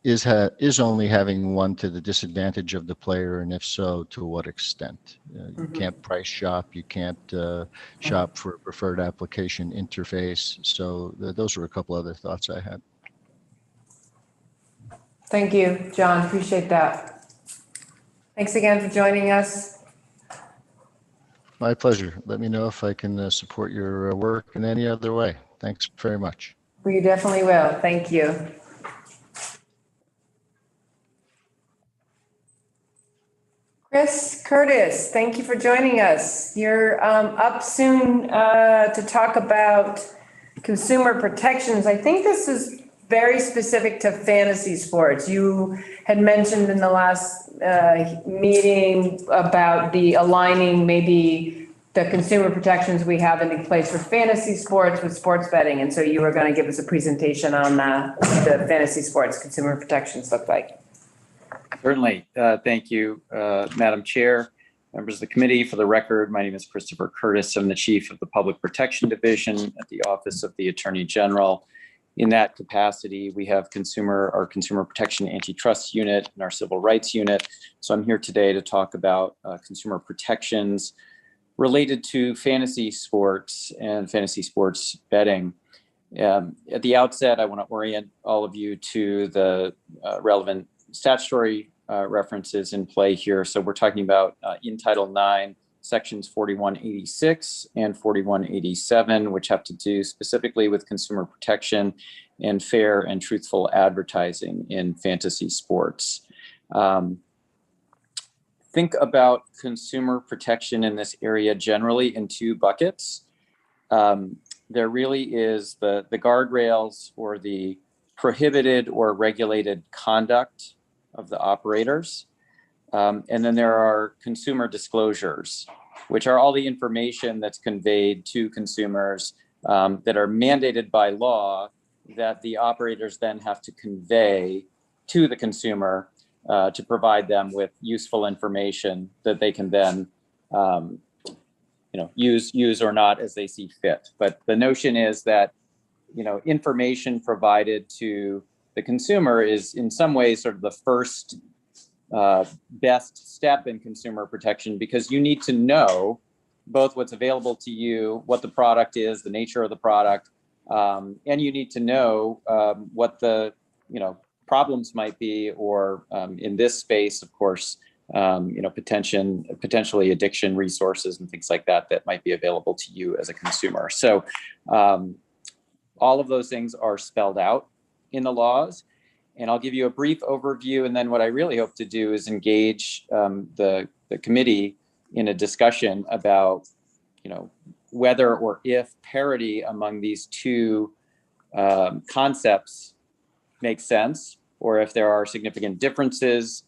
is only having one to the disadvantage of the player, and if so, to what extent? You can't price shop, you can't shop for a preferred application interface. So those were a couple other thoughts I had. Thank you, John. Appreciate that. Thanks again for joining us. My pleasure. Let me know if I can support your work in any other way. Thanks very much. We definitely will. Thank you. Chris Curtis, thank you for joining us. You're up soon to talk about consumer protections. I think this is very specific to fantasy sports. You had mentioned in the last meeting about the aligning maybe the consumer protections we have in place for fantasy sports with sports betting. And so you were going to give us a presentation on what the fantasy sports consumer protections look like. Certainly. Thank you, Madam Chair, members of the committee. For the record, my name is Christopher Curtis. I'm the Chief of the Public Protection Division at the Office of the Attorney General. In that capacity, we have our Consumer Protection Antitrust Unit and our Civil Rights Unit. So I'm here today to talk about consumer protections related to fantasy sports and fantasy sports betting. At the outset, I want to orient all of you to the relevant statutory references in play here. So we're talking about in Title IX, Sections 4186 and 4187, which have to do specifically with consumer protection and fair and truthful advertising in fantasy sports. Think about consumer protection in this area generally in two buckets. There really is the guardrails or the prohibited or regulated conduct of the operators. And then there are consumer disclosures, which are all the information that's conveyed to consumers that are mandated by law that the operators then have to convey to the consumer to provide them with useful information that they can then use or not as they see fit. But the notion is that information provided to the consumer is in some ways sort of the first best step in consumer protection, because you need to know both what's available to you, what the product is, the nature of the product, and you need to know what the problems might be, or in this space, of course, potentially addiction resources and things like that that might be available to you as a consumer. So all of those things are spelled out in the laws. And I'll give you a brief overview. And then what I really hope to do is engage the committee in a discussion about, whether or if parity among these two concepts makes sense, or if there are significant differences,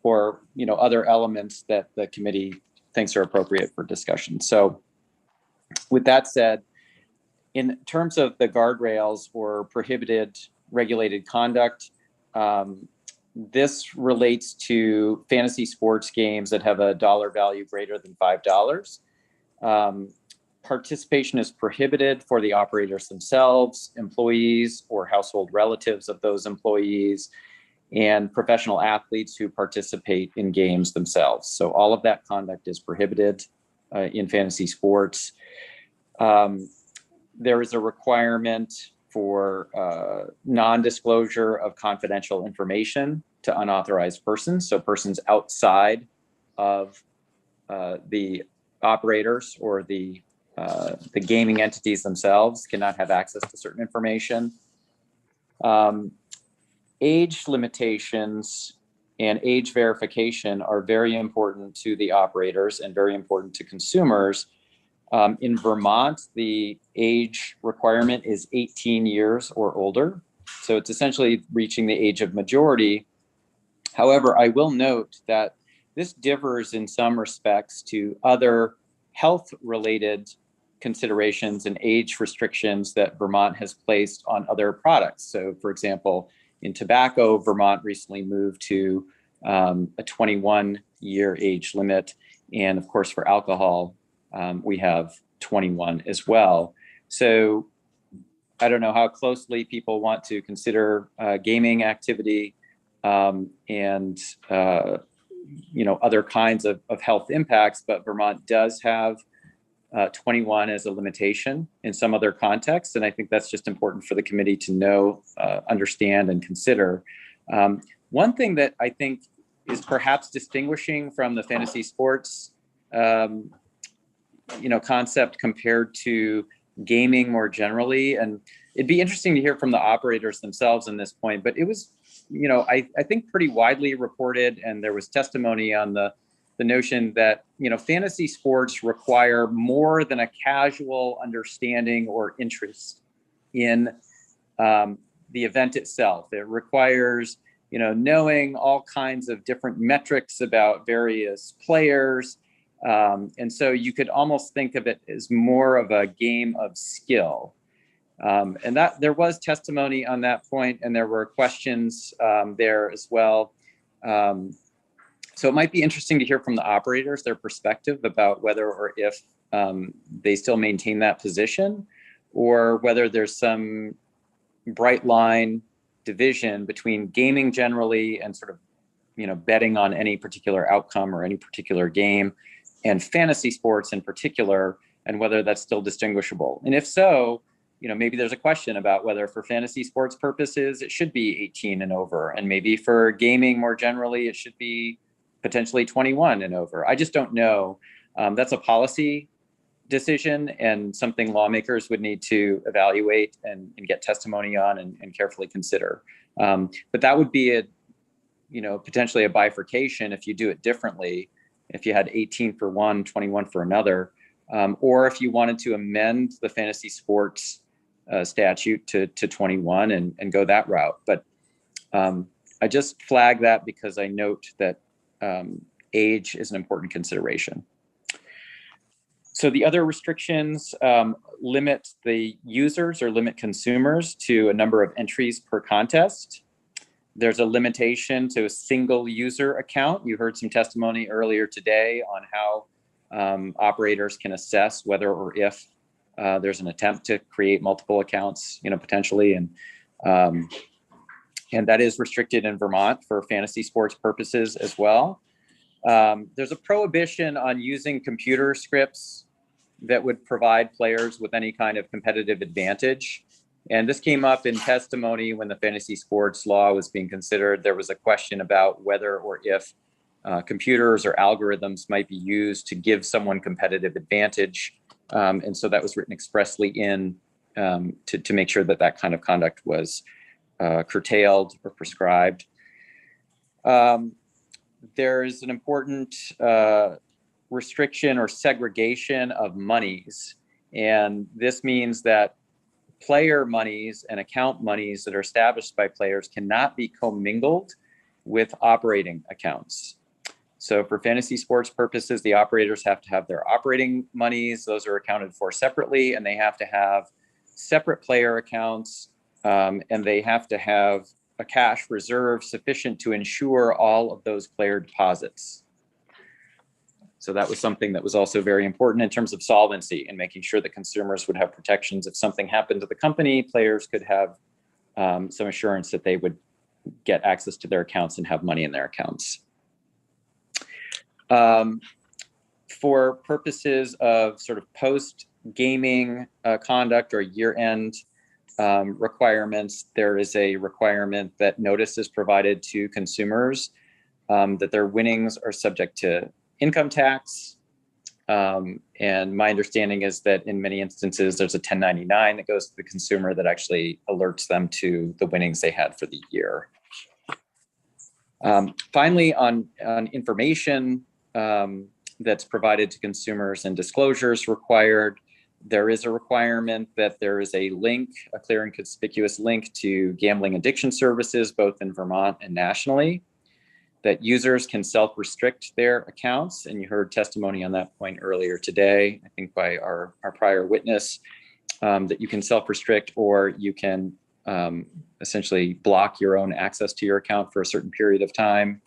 or other elements that the committee thinks are appropriate for discussion. So with that said, in terms of the guardrails or prohibited regulated conduct, this relates to fantasy sports games that have a dollar value greater than $5. Participation is prohibited for the operators themselves, employees or household relatives of those employees, and professional athletes who participate in games themselves. So all of that conduct is prohibited in fantasy sports. There is a requirement for non-disclosure of confidential information to unauthorized persons. So persons outside of the operators or the gaming entities themselves cannot have access to certain information. Age limitations and age verification are very important to the operators and very important to consumers. In Vermont, the age requirement is 18 years or older. So it's essentially reaching the age of majority. However, I will note that this differs in some respects to other health-related considerations and age restrictions that Vermont has placed on other products. So for example, in tobacco, Vermont recently moved to a 21-year age limit. And of course, for alcohol, we have 21 as well. So I don't know how closely people want to consider gaming activity and other kinds of health impacts, but Vermont does have 21 as a limitation in some other contexts. And I think that's just important for the committee to know, understand, and consider. One thing that I think is perhaps distinguishing from the fantasy sports, concept compared to gaming more generally, and it'd be interesting to hear from the operators themselves in this point, but it was, I think pretty widely reported, and there was testimony on the notion that, fantasy sports require more than a casual understanding or interest in the event itself. It requires, knowing all kinds of different metrics about various players. And so you could almost think of it as more of a game of skill. And that there was testimony on that point, and there were questions there as well. So it might be interesting to hear from the operators, their perspective about whether or if they still maintain that position, or whether there's some bright line division between gaming generally and sort of, betting on any particular outcome or any particular game, and fantasy sports in particular, and whether that's still distinguishable. And if so, maybe there's a question about whether for fantasy sports purposes, it should be 18 and over. And maybe for gaming more generally, it should be potentially 21 and over. I just don't know. That's a policy decision and something lawmakers would need to evaluate and get testimony on and carefully consider. But that would be potentially a bifurcation if you do it differently, if you had 18 for one, 21 for another, or if you wanted to amend the fantasy sports statute to 21 and go that route. But I just flag that because I note that age is an important consideration. So the other restrictions limit the users or limit consumers to a number of entries per contest. There's a limitation to a single user account. You heard some testimony earlier today on how operators can assess whether or if there's an attempt to create multiple accounts, potentially. And that is restricted in Vermont for fantasy sports purposes as well. There's a prohibition on using computer scripts that would provide players with any kind of competitive advantage. And this came up in testimony when the fantasy sports law was being considered. There was a question about whether or if computers or algorithms might be used to give someone competitive advantage. And so that was written expressly in to make sure that that kind of conduct was curtailed or prescribed. There's an important restriction or segregation of monies. And this means that player monies and account monies that are established by players cannot be commingled with operating accounts. So for fantasy sports purposes, the operators have to have their operating monies. Those are accounted for separately, and they have to have separate player accounts, and they have to have a cash reserve sufficient to ensure all of those player deposits. So that was something that was also very important in terms of solvency and making sure that consumers would have protections. If something happened to the company, players could have some assurance that they would get access to their accounts and have money in their accounts. For purposes of sort of post-gaming conduct or year-end requirements, there is a requirement that notice is provided to consumers that their winnings are subject to income tax. And my understanding is that in many instances, there's a 1099 that goes to the consumer that actually alerts them to the winnings they had for the year. Finally, on information that's provided to consumers and disclosures required, there is a requirement that there is a link, a clear and conspicuous link to gambling addiction services, both in Vermont and nationally, that users can self-restrict their accounts. And you heard testimony on that point earlier today, I think by our prior witness, that you can self-restrict or you can essentially block your own access to your account for a certain period of time.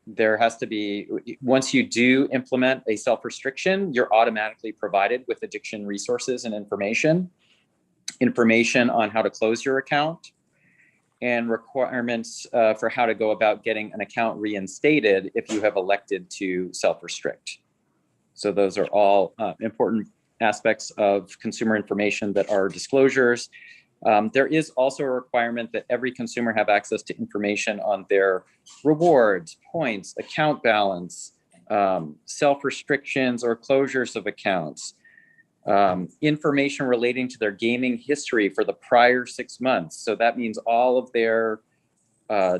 There has to be, once you do implement a self-restriction, you're automatically provided with addiction resources and information on how to close your account, and requirements for how to go about getting an account reinstated if you have elected to self-restrict. So those are all important aspects of consumer information that are disclosures. There is also a requirement that every consumer have access to information on their rewards, points, account balance, self-restrictions or closures of accounts, information relating to their gaming history for the prior 6 months. So that means all of their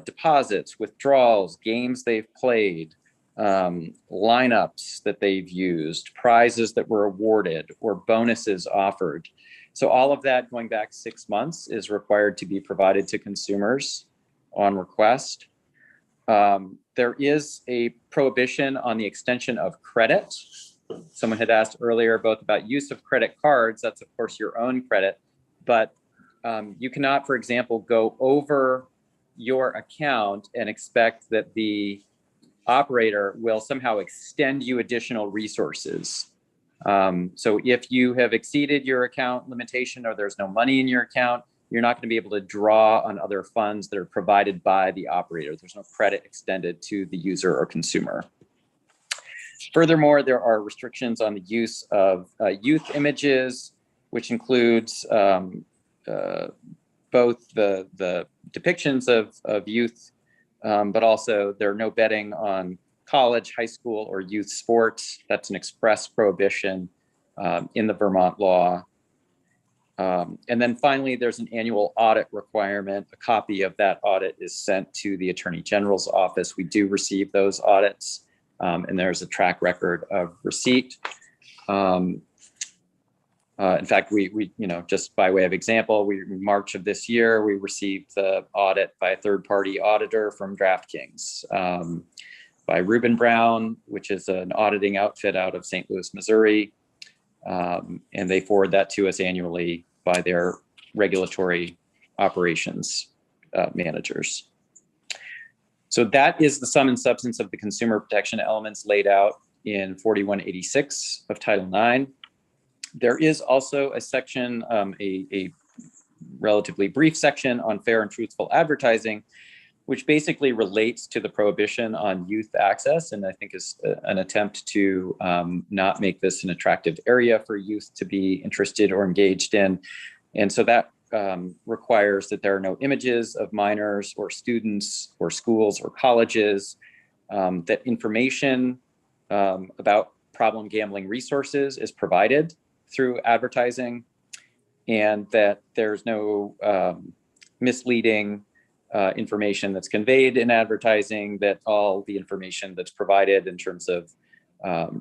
deposits, withdrawals, games they've played, lineups that they've used, prizes that were awarded, or bonuses offered. So all of that going back 6 months is required to be provided to consumers on request. There is a prohibition on the extension of credit. Someone had asked earlier both about use of credit cards. That's of course your own credit, but you cannot, for example, go over your account and expect that the operator will somehow extend you additional resources. So if you have exceeded your account limitation or there's no money in your account, you're not going to be able to draw on other funds that are provided by the operator. There's no credit extended to the user or consumer. Furthermore, there are restrictions on the use of youth images, which includes both the depictions of youth, but also there are no betting on college, high school, or youth sports. That's an express prohibition in the Vermont law. And then finally, there's an annual audit requirement. A copy of that audit is sent to the Attorney General's office. We do receive those audits, and there's a track record of receipt. In fact, we just by way of example, in March of this year, we received the audit by a third-party auditor from DraftKings, by Reuben Brown, which is an auditing outfit out of St. Louis, Missouri. And they forward that to us annually by their regulatory operations managers. So that is the sum and substance of the consumer protection elements laid out in 4186 of Title IX. There is also a section, a relatively brief section on fair and truthful advertising, which basically relates to the prohibition on youth access, and I think is an attempt to not make this an attractive area for youth to be interested or engaged in. And so that requires that there are no images of minors or students or schools or colleges, that information about problem gambling resources is provided through advertising, and that there's no misleading information that's conveyed in advertising, that all the information that's provided in terms of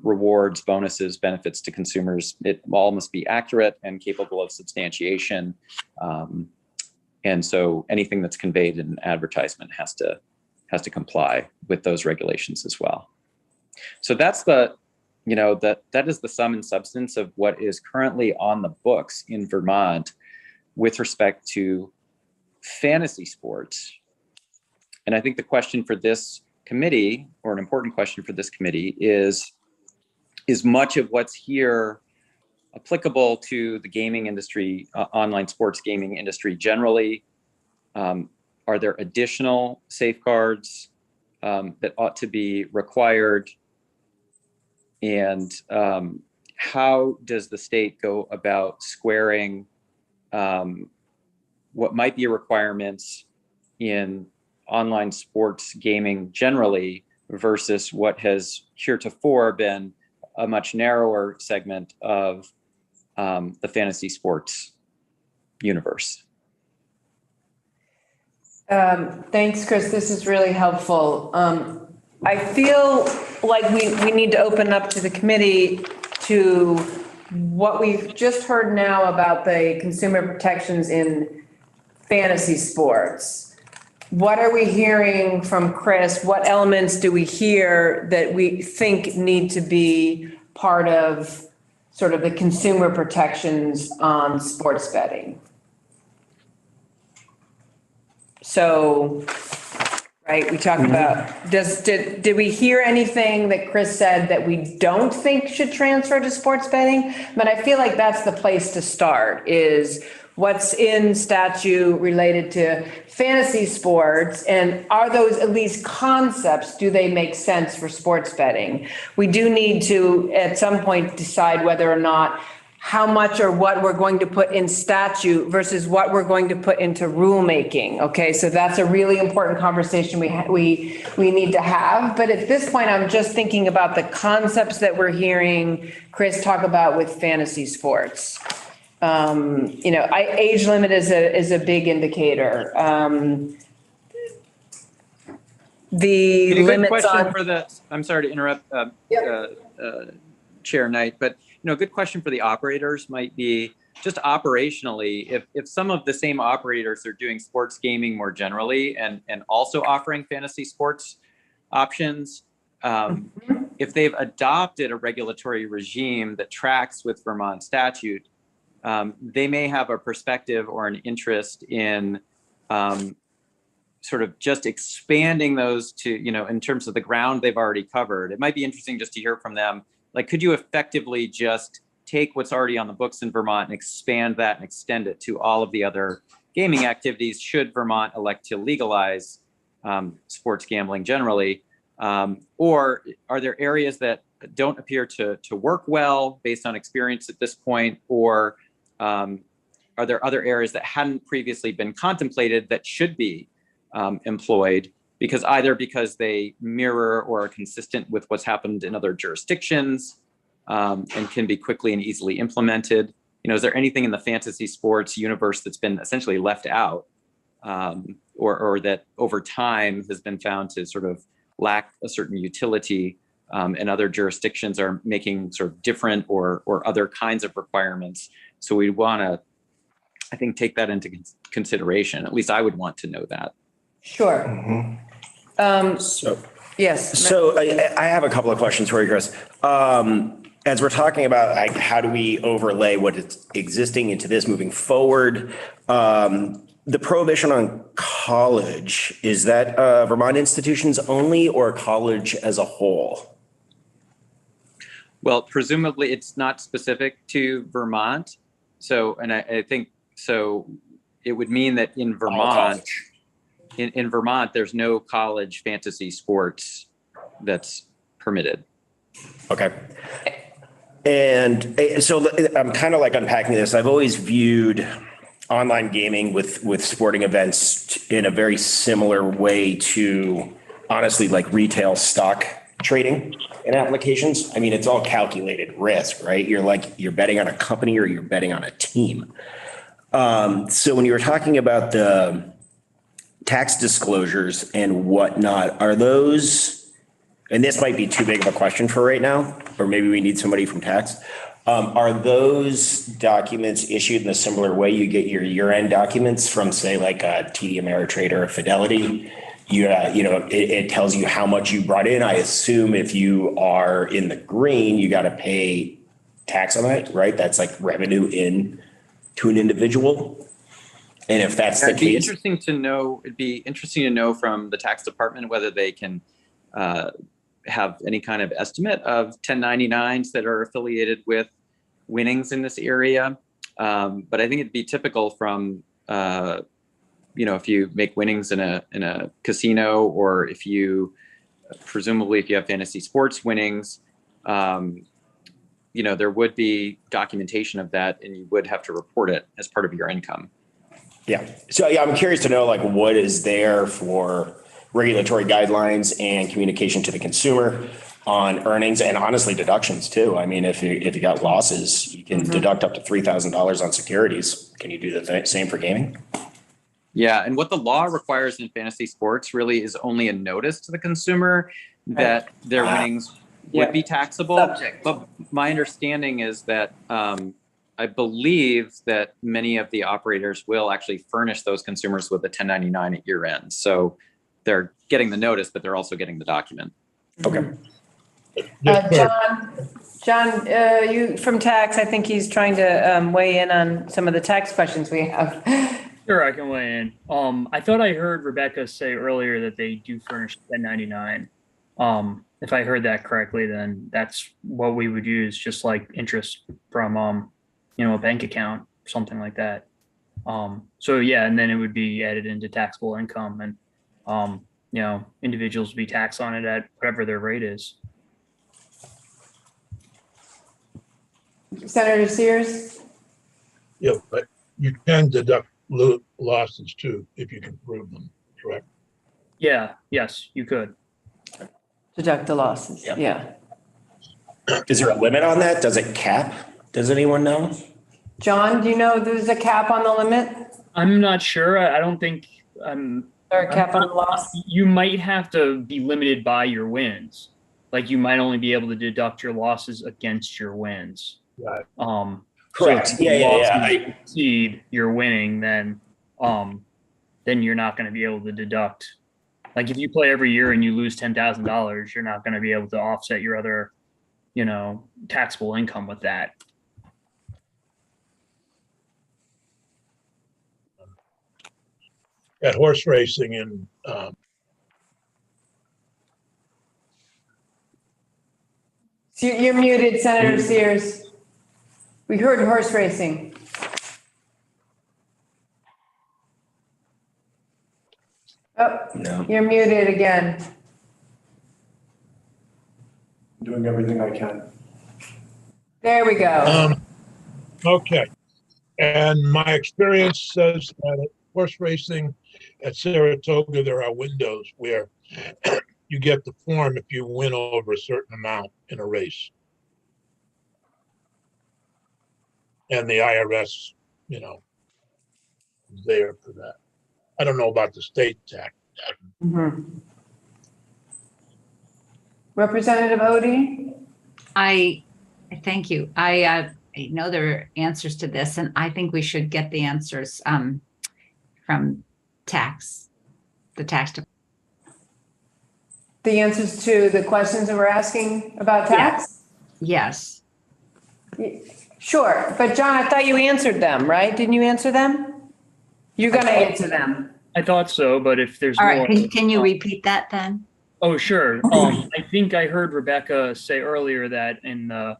rewards, bonuses, benefits to consumers, it all must be accurate and capable of substantiation. And so anything that's conveyed in an advertisement has to comply with those regulations as well. So that's that is the sum and substance of what is currently on the books in Vermont with respect to fantasy sports. And I think the question for this committee, or an important question for this committee, is much of what's here applicable to the gaming industry, online sports gaming industry generally? Are there additional safeguards that ought to be required? And how does the state go about squaring what might be requirements in online sports gaming generally versus what has heretofore been a much narrower segment of the fantasy sports universe? Thanks, Chris. This is really helpful. I feel like we need to open up to the committee to what we've just heard now about the consumer protections in fantasy sports. What are we hearing from Chris? What elements do we hear that we think need to be part of sort of the consumer protections on sports betting? So, right, we talk about, did we hear anything that Chris said that we don't think should transfer to sports betting? But I feel like that's the place to start, is what's in statute related to fantasy sports, and are those at least concepts, do they make sense for sports betting? We do need to, at some point, decide whether or not how much or what we're going to put in statute versus what we're going to put into rulemaking. Okay, so that's a really important conversation we need to have. But at this point, I'm just thinking about the concepts that we're hearing Chris talk about with fantasy sports. Age limit is a big indicator. The Good limits question on. for the, I'm sorry to interrupt, Chair Knight, but a good question for the operators might be just operationally, if some of the same operators are doing sports gaming more generally and also offering fantasy sports options, if they've adopted a regulatory regime that tracks with Vermont statute, they may have a perspective or an interest in sort of just expanding those to, in terms of the ground they've already covered. It might be interesting just to hear from them. Like, could you effectively just take what's already on the books in Vermont and expand that and extend it to all of the other gaming activities should Vermont elect to legalize sports gambling generally? Or are there areas that don't appear to work well based on experience at this point? Or are there other areas that hadn't previously been contemplated that should be employed because they mirror or are consistent with what's happened in other jurisdictions and can be quickly and easily implemented? Is there anything in the fantasy sports universe that's been essentially left out or that over time has been found to sort of lack a certain utility and other jurisdictions are making sort of different or other kinds of requirements? So we want to, I think, take that into consideration. At least I would want to know that. Sure. Yes. So I have a couple of questions for you, Chris. As we're talking about like how do we overlay what is existing into this moving forward, the prohibition on college, is that Vermont institutions only or college as a whole? Well, presumably it's not specific to Vermont. So, and I think so it would mean that in Vermont, in Vermont, there's no college fantasy sports that's permitted. Okay. And so I'm kind of like unpacking this. I've always viewed online gaming with sporting events in a very similar way to honestly like retail stock trading in applications. I mean, it's all calculated risk, right? You're betting on a company or you're betting on a team. So when you were talking about the tax disclosures and whatnot, are those, and this might be too big of a question for right now, or maybe we need somebody from tax. Are those documents issued in a similar way? You get your year-end documents from, say, like a TD Ameritrade or a Fidelity. It tells you how much you brought in. I assume if you are in the green, you got to pay tax on that, right? That's like revenue in to an individual. And if that's the case, it'd be interesting to know from the tax department whether they can have any kind of estimate of 1099s that are affiliated with winnings in this area. But I think it'd be typical from, if you make winnings in a casino, or if you, presumably if you have fantasy sports winnings, there would be documentation of that and you would have to report it as part of your income. Yeah. So I'm curious to know, like, what is there for regulatory guidelines and communication to the consumer on earnings and honestly deductions too. I mean, if you got losses, you can deduct up to $3,000 on securities. Can you do the same for gaming? Yeah. And what the law requires in fantasy sports really is only a notice to the consumer that their winnings would be taxable. Subject. But my understanding is that I believe that many of the operators will actually furnish those consumers with a 1099 at year end. So they're getting the notice, but they're also getting the document. Okay. John, you from tax, I think he's trying to weigh in on some of the tax questions we have. Sure, I can weigh in. I thought I heard Rebecca say earlier that they do furnish 1099. If I heard that correctly, then that's what we would use, just like interest from, a bank account, something like that. So yeah, and then it would be added into taxable income, and individuals would be taxed on it at whatever their rate is. Senator Sears? Yeah, but you can deduct losses too, if you can prove them, correct? Yeah, yes, you could. Deduct the losses, Yep. yeah. Is there a limit on that? Does it cap? Does anyone know? John, do you know there's a cap on the limit I'm not sure. I don't think or a cap on the loss? you might have to be limited by your wins. Like you might only be able to deduct your losses against your wins. Right. Correct. So if Yeah, your yeah, losses yeah. exceed your winning, then you're not going to be able to deduct. Like if you play every year and you lose $10,000, you're not going to be able to offset your other, taxable income with that. At horse racing in You're muted, Senator Sears. We heard horse racing. Oh, No. you're muted again. Doing everything I can. There we go. Okay. And my experience says that at horse racing at Saratoga, there are windows where you get the form if you win over a certain amount in a race. And the IRS, is there for that. I don't know about the state tax. Mhm. Representative Odie? I thank you. I know there are answers to this, and I think we should get the answers from the tax. The answers to the questions that we're asking about tax? Yes. Sure, but John, I thought you answered them, right? Didn't you answer them? You're gonna answer them. I thought so, but if there's All more. right. Can you repeat that then? Oh, sure. I think I heard Rebecca say earlier that in the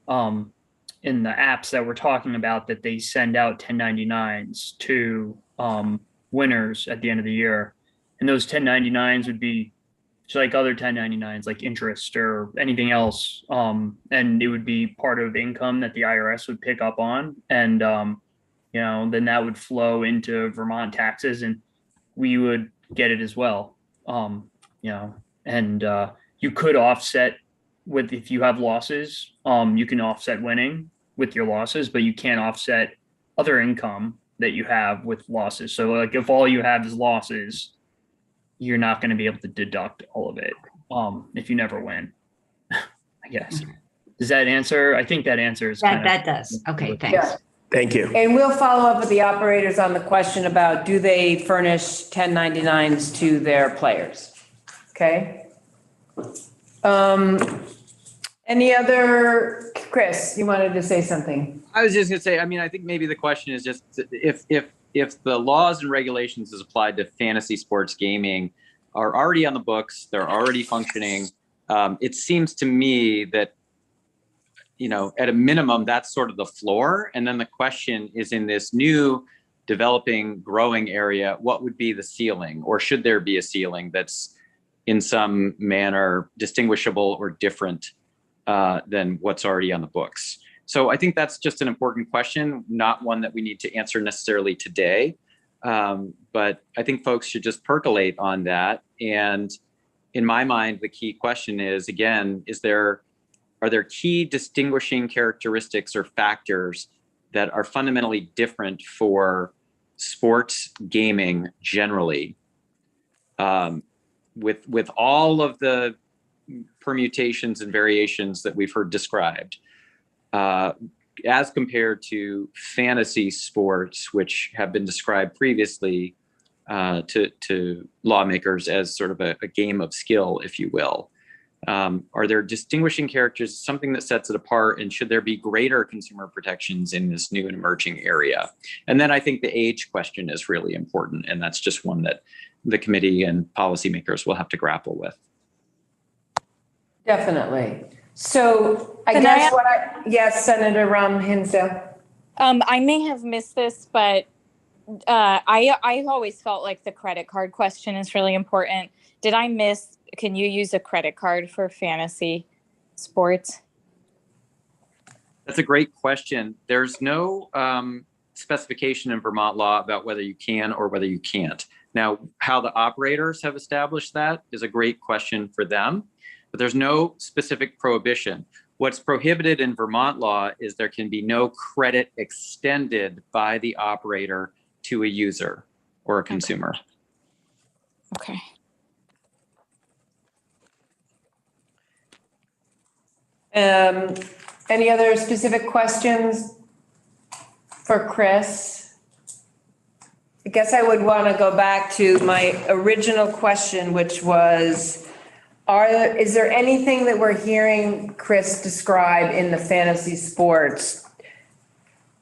apps that we're talking about, that they send out 1099s to winners at the end of the year. And those 1099s would be just like other 1099s, like interest or anything else. And it would be part of income that the IRS would pick up on. And, then that would flow into Vermont taxes and we would get it as well. And you could offset with, if you have losses, you can offset winning with your losses, but you can't offset other income that you have with losses. So like if all you have is losses, you're not going to be able to deduct all of it if you never win, I guess. Does that answer? I think that answers. That does. Okay, thanks. Yeah. Thank you. And we'll follow up with the operators on the question about, do they furnish 1099s to their players? Okay. Any other, Chris, you wanted to say something? I was just gonna say, I think maybe the question is just if the laws and regulations as applied to fantasy sports gaming are already on the books, they're already functioning. It seems to me that, at a minimum, that's sort of the floor. And then the question is, in this new developing, growing area, what would be the ceiling? Or should there be a ceiling that's in some manner distinguishable or different than what's already on the books? So I think that's just an important question, not one that we need to answer necessarily today. But I think folks should just percolate on that. And in my mind, the key question is, again, are there key distinguishing characteristics or factors that are fundamentally different for sports gaming generally, with all of the permutations and variations that we've heard described, as compared to fantasy sports, which have been described previously to lawmakers as sort of a game of skill, if you will. Are there distinguishing characters, something that sets it apart, and should there be greater consumer protections in this new and emerging area? And then I think the age question is really important, and that's just one that the committee and policymakers will have to grapple with. Definitely. So I guess yes, Senator Hinsdale. I may have missed this, but I've always felt like the credit card question is really important. Did I miss, can you use a credit card for fantasy sports? That's a great question. There's no specification in Vermont law about whether you can or whether you can't. Now, how the operators have established that is a great question for them, but there's no specific prohibition. What's prohibited in Vermont law is there can be no credit extended by the operator to a user or a consumer. Okay. Any other specific questions for Chris? I guess I would want to go back to my original question, which was, is there anything that we're hearing Chris describe in the fantasy sports?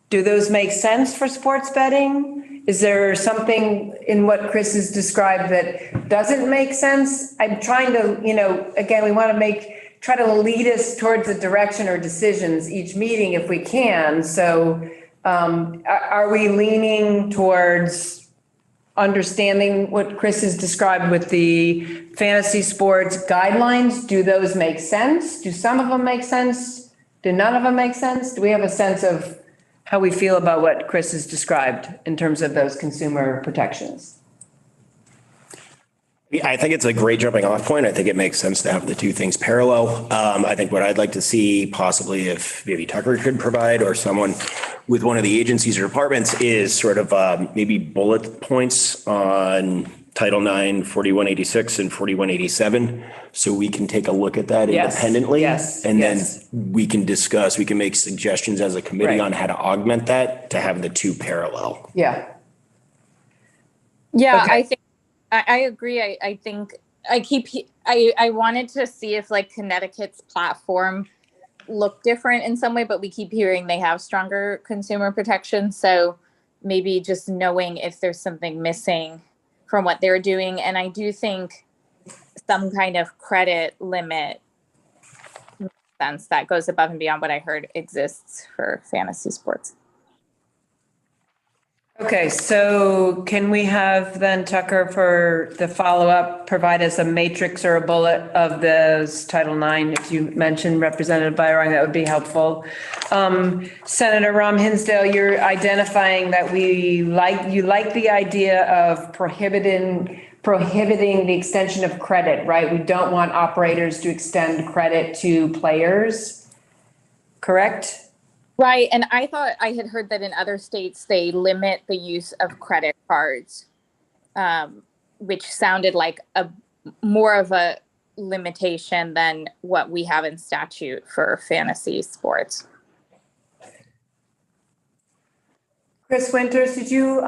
Do those make sense for sports betting? Is there something in what Chris has described that doesn't make sense? I'm trying to, again, we want to try to lead us towards a direction or decisions each meeting if we can. So are we leaning towards understanding what Chris has described with the fantasy sports guidelines? Do those make sense? Do some of them make sense? Do none of them make sense? Do we have a sense of how we feel about what Chris has described in terms of those consumer protections? I think it's a great jumping off point. I think it makes sense to have the two things parallel. I think what I'd like to see possibly if maybe Tucker could provide or someone with one of the agencies or departments is sort of maybe bullet points on Title IX, 4186 and 4187. So we can take a look at that independently. And then we can discuss, we can make suggestions as a committee on how to augment that to have the two parallel. Yeah. Yeah, Okay. I think I agree. I think I wanted to see if like Connecticut's platform looked different in some way, but we keep hearing they have stronger consumer protection. So maybe just knowing if there's something missing from what they're doing. And I do think some kind of credit limit makes sense that goes above and beyond what I heard exists for fantasy sports. Okay, so can we have then Tucker for the follow-up, provide us a matrix or a bullet of those Title IX, if you mentioned Representative Byron, that would be helpful. Senator Rom Hinsdale, you're identifying that you like the idea of prohibiting the extension of credit, right? We don't want operators to extend credit to players, correct? Right. And I thought I had heard that in other states, they limit the use of credit cards, which sounded like more of a limitation than what we have in statute for fantasy sports. Chris Winters, did you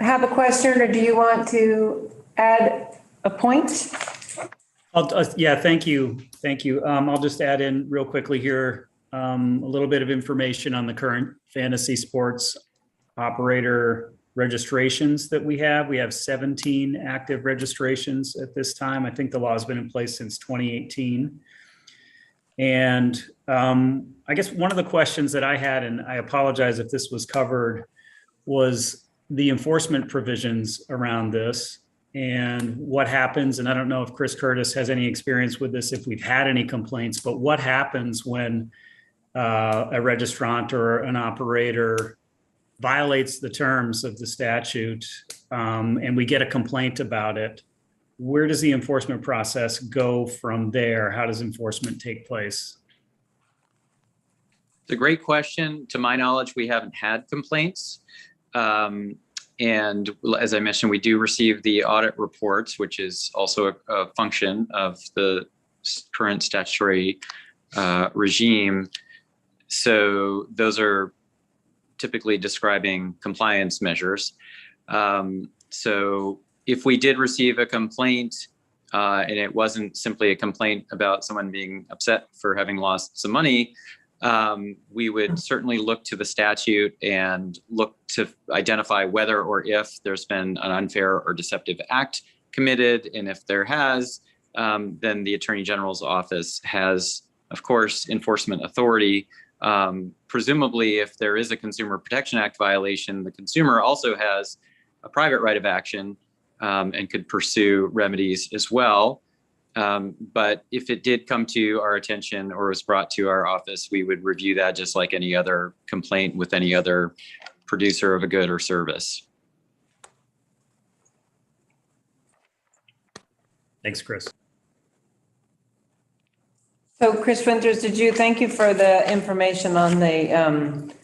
have a question or do you want to add a point? Yeah, thank you. Thank you. I'll just add in real quickly here. A little bit of information on the current fantasy sports operator registrations that we have. We have 17 active registrations at this time. I think the law has been in place since 2018. And I guess one of the questions that I had, and I apologize if this was covered, was the enforcement provisions around this and what happens. And I don't know if Chris Curtis has any experience with this, if we've had any complaints, but what happens when a registrant or an operator violates the terms of the statute and we get a complaint about it? Where does the enforcement process go from there? How does enforcement take place? It's a great question. To my knowledge, we haven't had complaints. And as I mentioned, we do receive the audit reports, which is also a function of the current statutory regime. So those are typically describing compliance measures. So if we did receive a complaint and it wasn't simply a complaint about someone being upset for having lost some money, we would certainly look to the statute and look to identify whether or if there's been an unfair or deceptive act committed. And if there has, then the Attorney General's office has, of course, enforcement authority. Presumably, if there is a Consumer Protection Act violation, the consumer also has a private right of action and could pursue remedies as well. But if it did come to our attention or was brought to our office, we would review that just like any other complaint with any other producer of a good or service. Thanks, Chris. So Chris Winters, thank you for the information on the,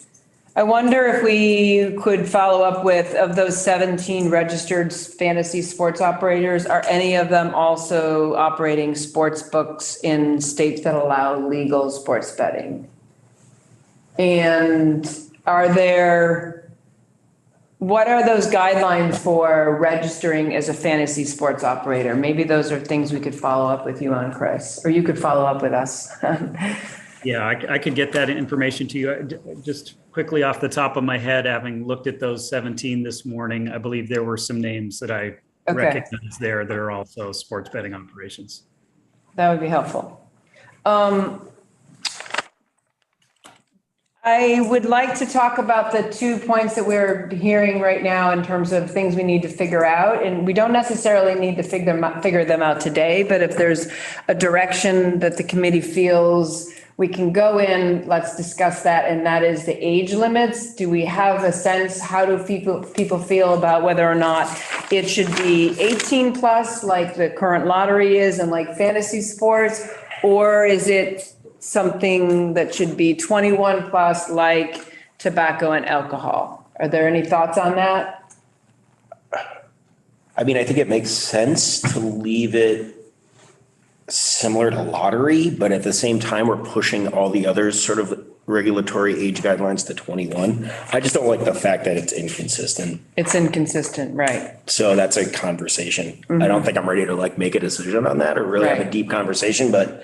I wonder if we could follow up with, of those 17 registered fantasy sports operators, are any of them also operating sports books in states that allow legal sports betting? And what are those guidelines for registering as a fantasy sports operator? Maybe those are things we could follow up with you on, Chris, or you could follow up with us. Yeah, I could get that information to you. Just quickly off the top of my head, having looked at those 17 this morning, I believe there were some names that I recognize there that are also sports betting operations. That would be helpful. I would like to talk about the 2 points that we're hearing right now in terms of things we need to figure out. And we don't necessarily need to figure them out today, but if there's a direction that the committee feels we can go in, let's discuss that. And that is the age limits. Do we have a sense, how do people feel about whether or not it should be 18 plus like the current lottery is and like fantasy sports, or is it something that should be 21 plus like tobacco and alcohol? Are there any thoughts on that? I mean, I think it makes sense to leave it similar to lottery, but at the same time, we're pushing all the others sort of regulatory age guidelines to 21. I just don't like the fact that it's inconsistent. It's inconsistent, right? So that's a conversation. I don't think I'm ready to like make a decision on that or really have a deep conversation, but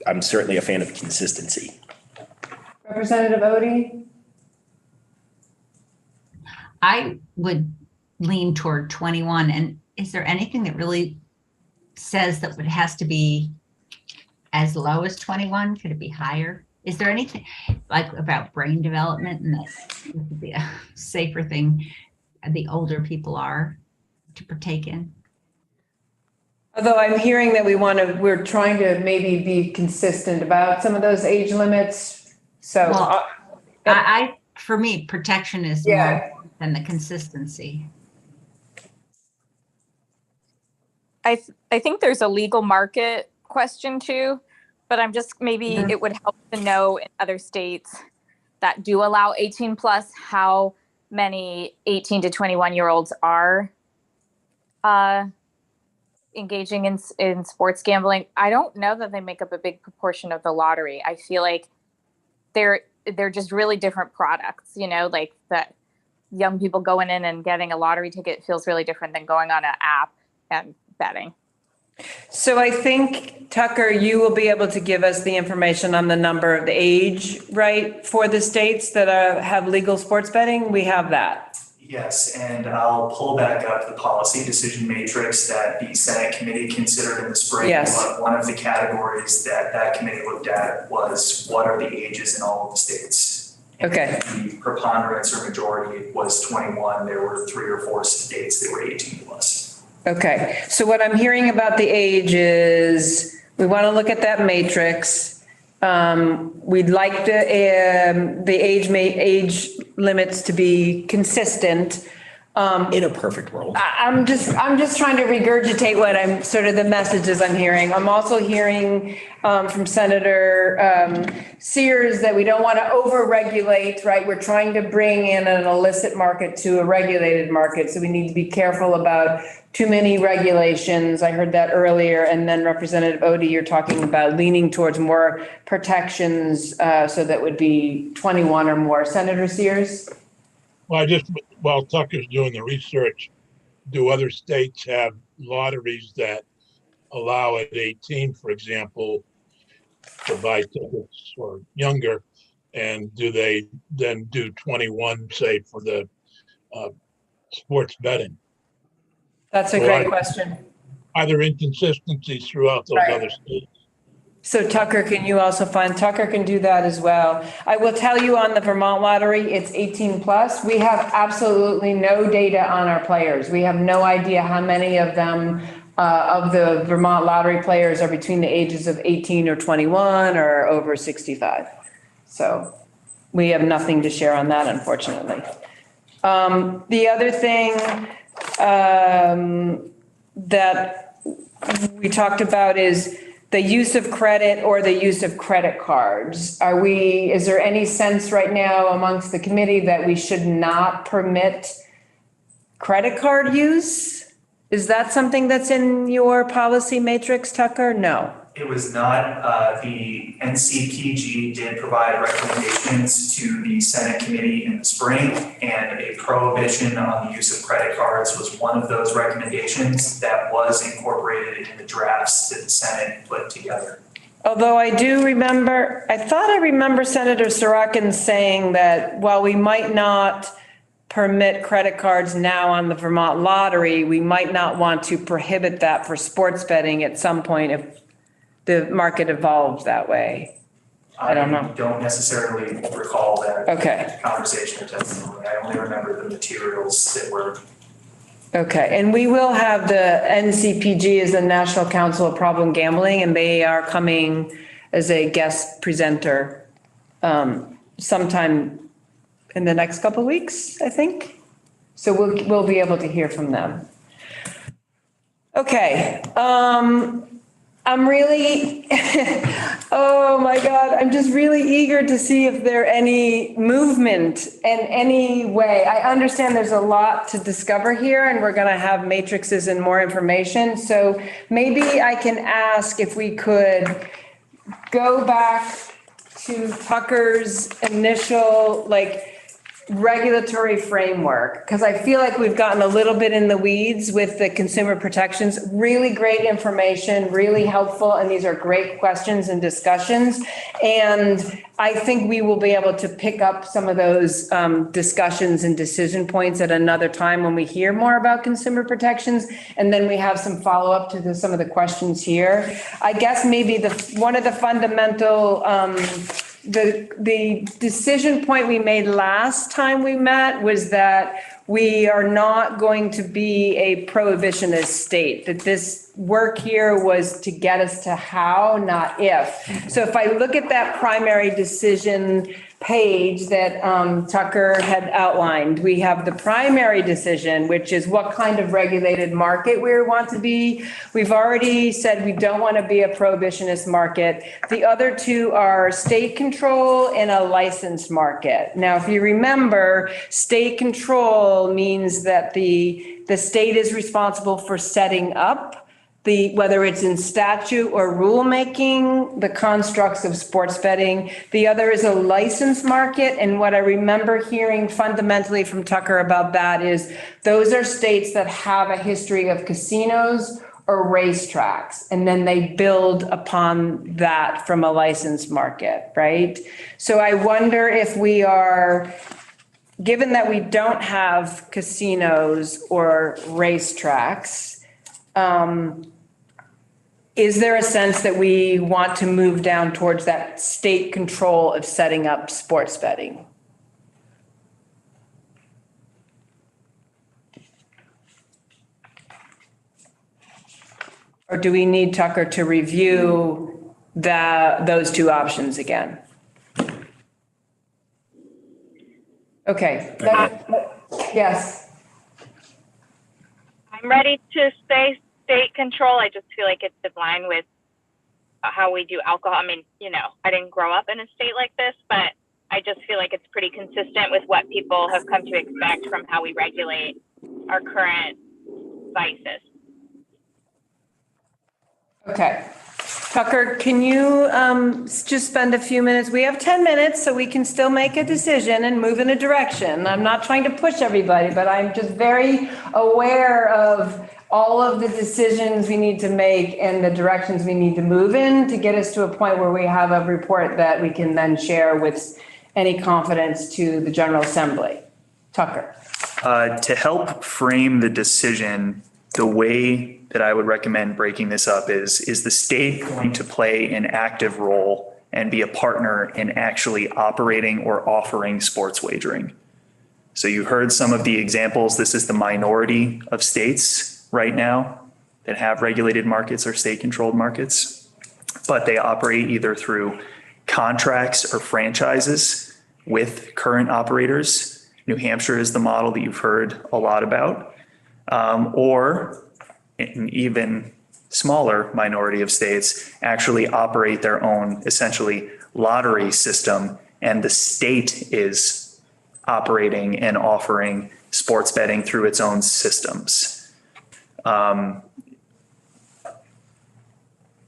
I'm certainly a fan of consistency. Representative Odie? I would lean toward 21. And is there anything that really says that it has to be as low as 21? Could it be higher? Is there anything like about brain development and that it would be a safer thing the older people are to partake in? Although I'm hearing that we're trying to maybe be consistent about some of those age limits. So well, for me, protection is more than the consistency. I think there's a legal market question too, but I'm just, maybe it would help to know in other states that do allow 18 plus, how many 18 to 21-year-olds are engaging in sports gambling. I don't know that they make up a big proportion of the lottery. I feel like they're just really different products, like that young people going in and getting a lottery ticket feels really different than going on an app and betting. So I think, Tucker, you will be able to give us the information on the number of the age, right, for the states that have legal sports betting. We have that. Yes, and I'll pull back up the policy decision matrix that the Senate committee considered in the spring. Yes. One of the categories that committee looked at was what are the ages in all of the states. Okay. And the preponderance or majority was 21. There were 3 or 4 states that were 18 plus. Okay, so what I'm hearing about the age is we want to look at that matrix. We'd like the age limits to be consistent. In a perfect world. I'm just trying to regurgitate what I'm sort of the messages I'm hearing. I'm also hearing from Senator Sears that we don't want to over-regulate, right? We're trying to bring in an illicit market to a regulated market. So we need to be careful about too many regulations. I heard that earlier. And then Representative Odie, you're talking about leaning towards more protections so that would be 21 or more. Senator Sears? Well, while Tucker's doing the research, do other states have lotteries that allow at 18, for example, to buy tickets or younger? And do they then do 21, say, for the sports betting? That's a great question. Are there inconsistencies throughout those other states? So Tucker can do that as well. I will tell you on the Vermont lottery, it's 18 plus. We have absolutely no data on our players. We have no idea how many of them of the Vermont lottery players are between the ages of 18 or 21 or over 65. So we have nothing to share on that, unfortunately. The other thing that we talked about is the use of credit or the use of credit cards. Is there any sense right now amongst the committee that we should not permit credit card use? Is that something that's in your policy matrix, Tucker? No. It was not. The NCPG did provide recommendations to the Senate committee in the spring, and a prohibition on the use of credit cards was one of those recommendations that was incorporated in the drafts that the Senate put together. Although I thought I remember Senator Sorokin saying that while we might not permit credit cards now on the Vermont lottery, we might not want to prohibit that for sports betting at some point if the market evolves that way. I don't know. I don't necessarily recall that conversation or testimony. I only remember the materials that were. Okay, and we will have the NCPG as the National Council of Problem Gambling, and they are coming as a guest presenter sometime in the next couple of weeks, I think. So we'll be able to hear from them. Okay. I'm really, oh my God, I'm just really eager to see if there any movement in any way. I understand there's a lot to discover here and we're gonna have matrices and more information. So maybe I can ask if we could go back to Tucker's initial regulatory framework, because I feel like we've gotten a little bit in the weeds with the consumer protections. Really great information, really helpful, and these are great questions and discussions. And I think we will be able to pick up some of those discussions and decision points at another time when we hear more about consumer protections. And then we have some follow-up to some of the questions here. I guess maybe one of the fundamental the decision point we made last time we met was that we are not going to be a prohibitionist state, that this work here was to get us to how, not if. So if I look at that primary decision page that Tucker had outlined, we have the primary decision, which is what kind of regulated market we want to be. We've already said we don't want to be a prohibitionist market. The other two are state control and a licensed market. Now, if you remember, state control means that the state is responsible for setting up whether it's in statute or rulemaking, the constructs of sports betting. The other is a licensed market. And what I remember hearing fundamentally from Tucker about that is those are states that have a history of casinos or racetracks, and then they build upon that from a licensed market, right? So I wonder if we are, given that we don't have casinos or racetracks, is there a sense that we want to move down towards that state control of setting up sports betting? Or do we need Tucker to review those two options again? Okay. Yes. I'm ready to say state control. I just feel like it's in line with how we do alcohol. I mean, I didn't grow up in a state like this, but I just feel like it's pretty consistent with what people have come to expect from how we regulate our current vices. Okay. Tucker, can you just spend a few minutes? We have 10 minutes, so we can still make a decision and move in a direction. I'm not trying to push everybody, but I'm just very aware of all of the decisions we need to make and the directions we need to move in to get us to a point where we have a report that we can then share with any confidence to the General Assembly. Tucker. To help frame the decision, the way that I would recommend breaking this up is the state going to play an active role and be a partner in actually operating or offering sports wagering? So you heard some of the examples. This is the minority of states right now that have regulated markets or state-controlled markets, but they operate either through contracts or franchises with current operators. New Hampshire is the model that you've heard a lot about, or an even smaller minority of states actually operate their own essentially lottery system, and the state is operating and offering sports betting through its own systems.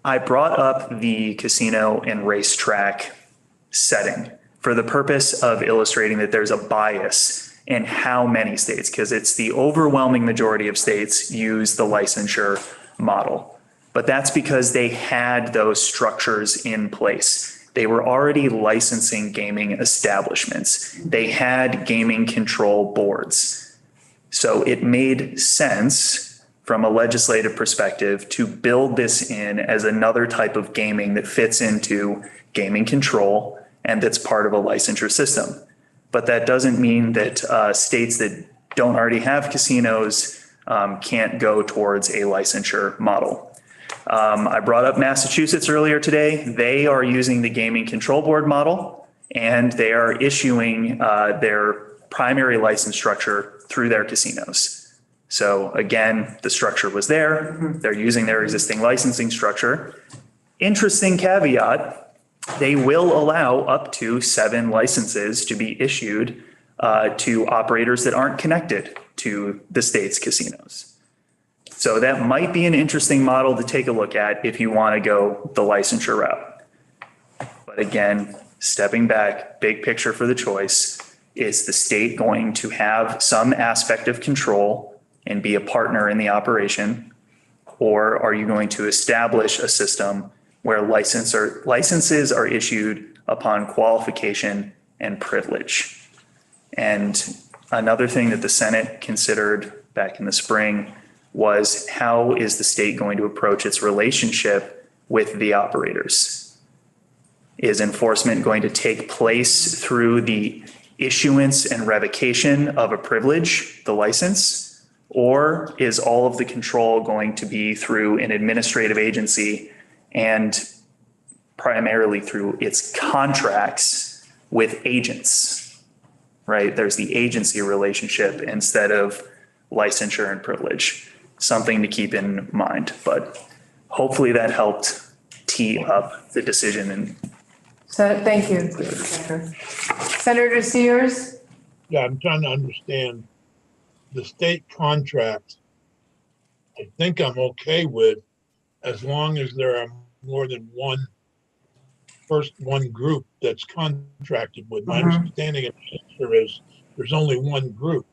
I brought up the casino and racetrack setting for the purpose of illustrating that there's a bias in how many states, because it's the overwhelming majority of states use the licensure model. But that's because they had those structures in place. They were already licensing gaming establishments. They had gaming control boards. So it made sense from a legislative perspective to build this in as another type of gaming that fits into gaming control and that's part of a licensure system. But that doesn't mean that states that don't already have casinos can't go towards a licensure model. I brought up Massachusetts earlier today. They are using the gaming control board model, and they are issuing their primary license structure through their casinos. So again, the structure was there. They're using their existing licensing structure. Interesting caveat, they will allow up to 7 licenses to be issued to operators that aren't connected to the state's casinos. So that might be an interesting model to take a look at if you want to go the licensure route. But again, stepping back, big picture for the choice, is the state going to have some aspect of control and be a partner in the operation? Or are you going to establish a system where licenses are issued upon qualification and privilege? And another thing that the Senate considered back in the spring was, how is the state going to approach its relationship with the operators? Is enforcement going to take place through the issuance and revocation of a privilege, the license? Or is all of the control going to be through an administrative agency and primarily through its contracts with agents, right? There's the agency relationship instead of licensure and privilege. Something to keep in mind, but hopefully that helped tee up the decision. And So thank you. Senator Sears? Yeah, I'm trying to understand the state contract. I think I'm okay with, as long as there are more than one group that's contracted with. My understanding of the is there's only one group.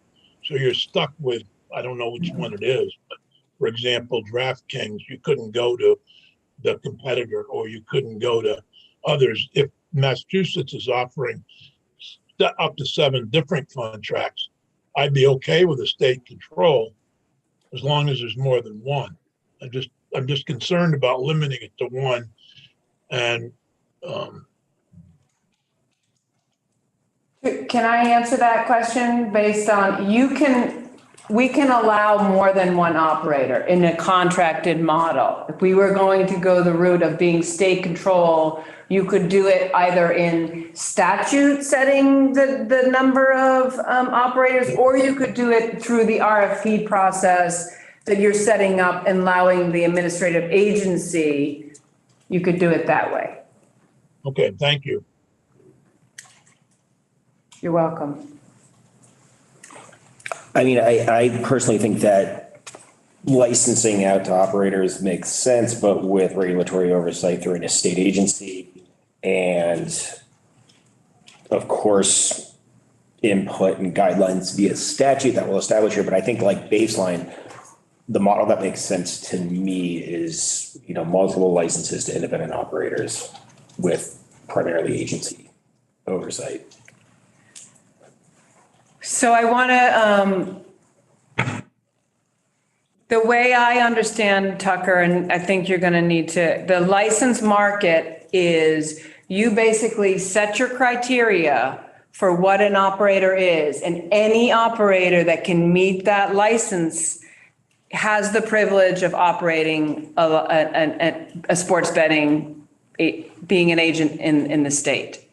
So you're stuck with, I don't know which one it is, but for example, DraftKings, you couldn't go to the competitor, or you couldn't go to others. If Massachusetts is offering up to 7 different contracts, I'd be okay with the state control as long as there's more than one. I'm just concerned about limiting it to one. And Can I answer that question based on, we can allow more than one operator in a contracted model. If we were going to go the route of being state control, you could do it either in statute setting the number of operators, or you could do it through the RFP process that you're setting up and allowing the administrative agency. You could do it that way. okay, thank you. You're welcome. I mean, I personally think that licensing out to operators makes sense, but with regulatory oversight through an state agency and, of course, input and guidelines via statute that will establish here. But I think, like baseline, the model that makes sense to me is, multiple licenses to independent operators with primarily agency oversight. So I want to, the way I understand, Tucker, and I think you're going to need to, the license market is you basically set your criteria for what an operator is, and any operator that can meet that license has the privilege of operating a sports betting, being an agent in the state.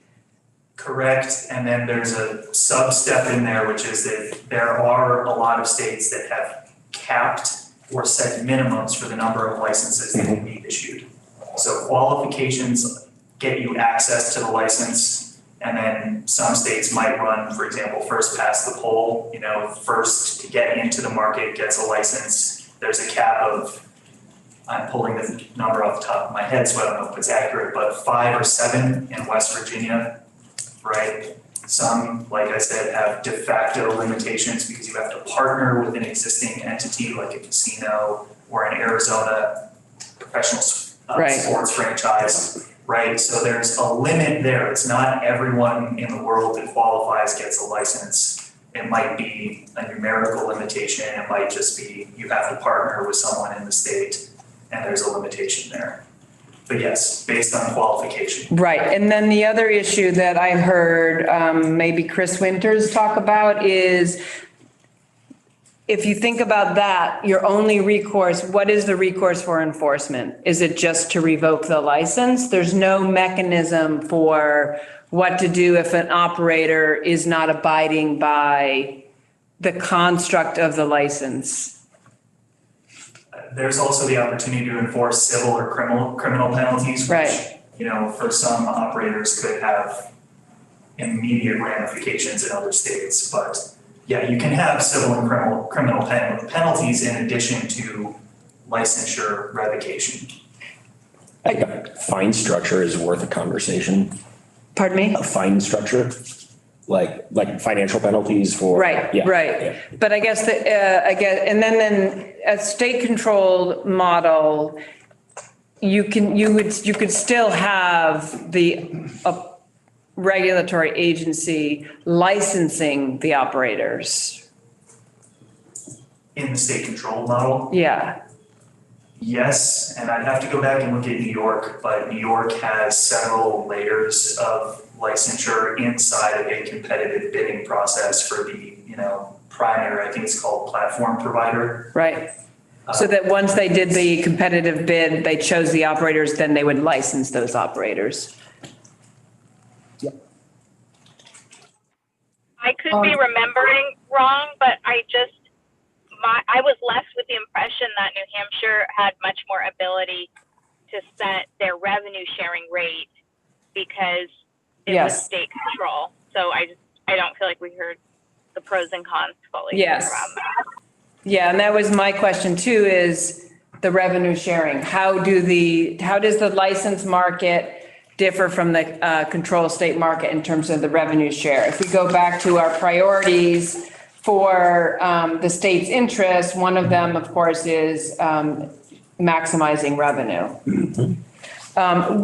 Correct. And then there's a sub-step in there, which is that there are a lot of states that have capped or set minimums for the number of licenses that can be issued. So qualifications get you access to the license, and then some states might run, for example, first past the poll, first to get into the market gets a license. There's a cap of, I'm pulling the number off the top of my head, so I don't know if it's accurate, but 5 or 7 in West Virginia, right? Some, like I said, have de facto limitations because you have to partner with an existing entity like a casino or an Arizona professional sports franchise, right? So there's a limit there. It's not everyone in the world that qualifies gets a license. It might be a numerical limitation. It might just be you have to partner with someone in the state, and there's a limitation there. But yes, based on qualification. Right. And then the other issue that I heard maybe Chris Winters talk about is, if you think about that, your only recourse, what is the recourse for enforcement? Is it just to revoke the license? There's no mechanism for what to do if an operator is not abiding by the construct of the license. There's also the opportunity to enforce civil or criminal penalties, which, for some operators could have immediate ramifications in other states. But yeah, you can have civil and criminal penalties in addition to licensure revocation. I think a fine structure is worth a conversation. Pardon me? A fine structure, like financial penalties for. Right, yeah, right. Yeah. But I guess and then a state-controlled model, you could still have the regulatory agency licensing the operators. In the state control model? Yeah. Yes, and I'd have to go back and look at New York, but New York has several layers of licensure inside of a competitive bidding process for the, primary, I think it's called platform provider. Right. So that once they did the competitive bid, they chose the operators, then they would license those operators. I could be remembering wrong, but I was left with the impression that New Hampshire had much more ability to set their revenue sharing rate because it was state control. So I don't feel like we heard the pros and cons fully around that. Yeah, and that was my question too, is the revenue sharing. How does the license market differ from the control state market in terms of the revenue share? If we go back to our priorities for the state's interest, one of them, of course, is maximizing revenue.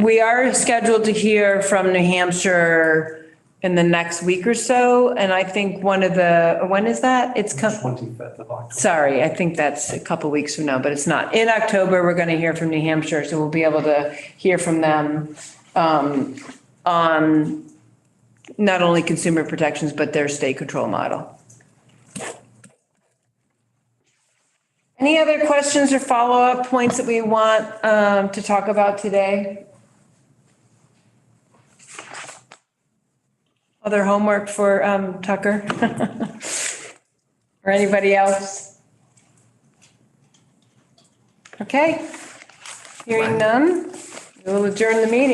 We are scheduled to hear from New Hampshire in the next week or so. And I think when is that? It's 25th of October. Sorry, I think that's a couple weeks from now, but it's not. In October, we're going to hear from New Hampshire, so we'll be able to hear from them on not only consumer protections, but their state control model. Any other questions or follow-up points that we want to talk about today? Other homework for Tucker? Or anybody else? Okay. Hearing none, we'll adjourn the meeting.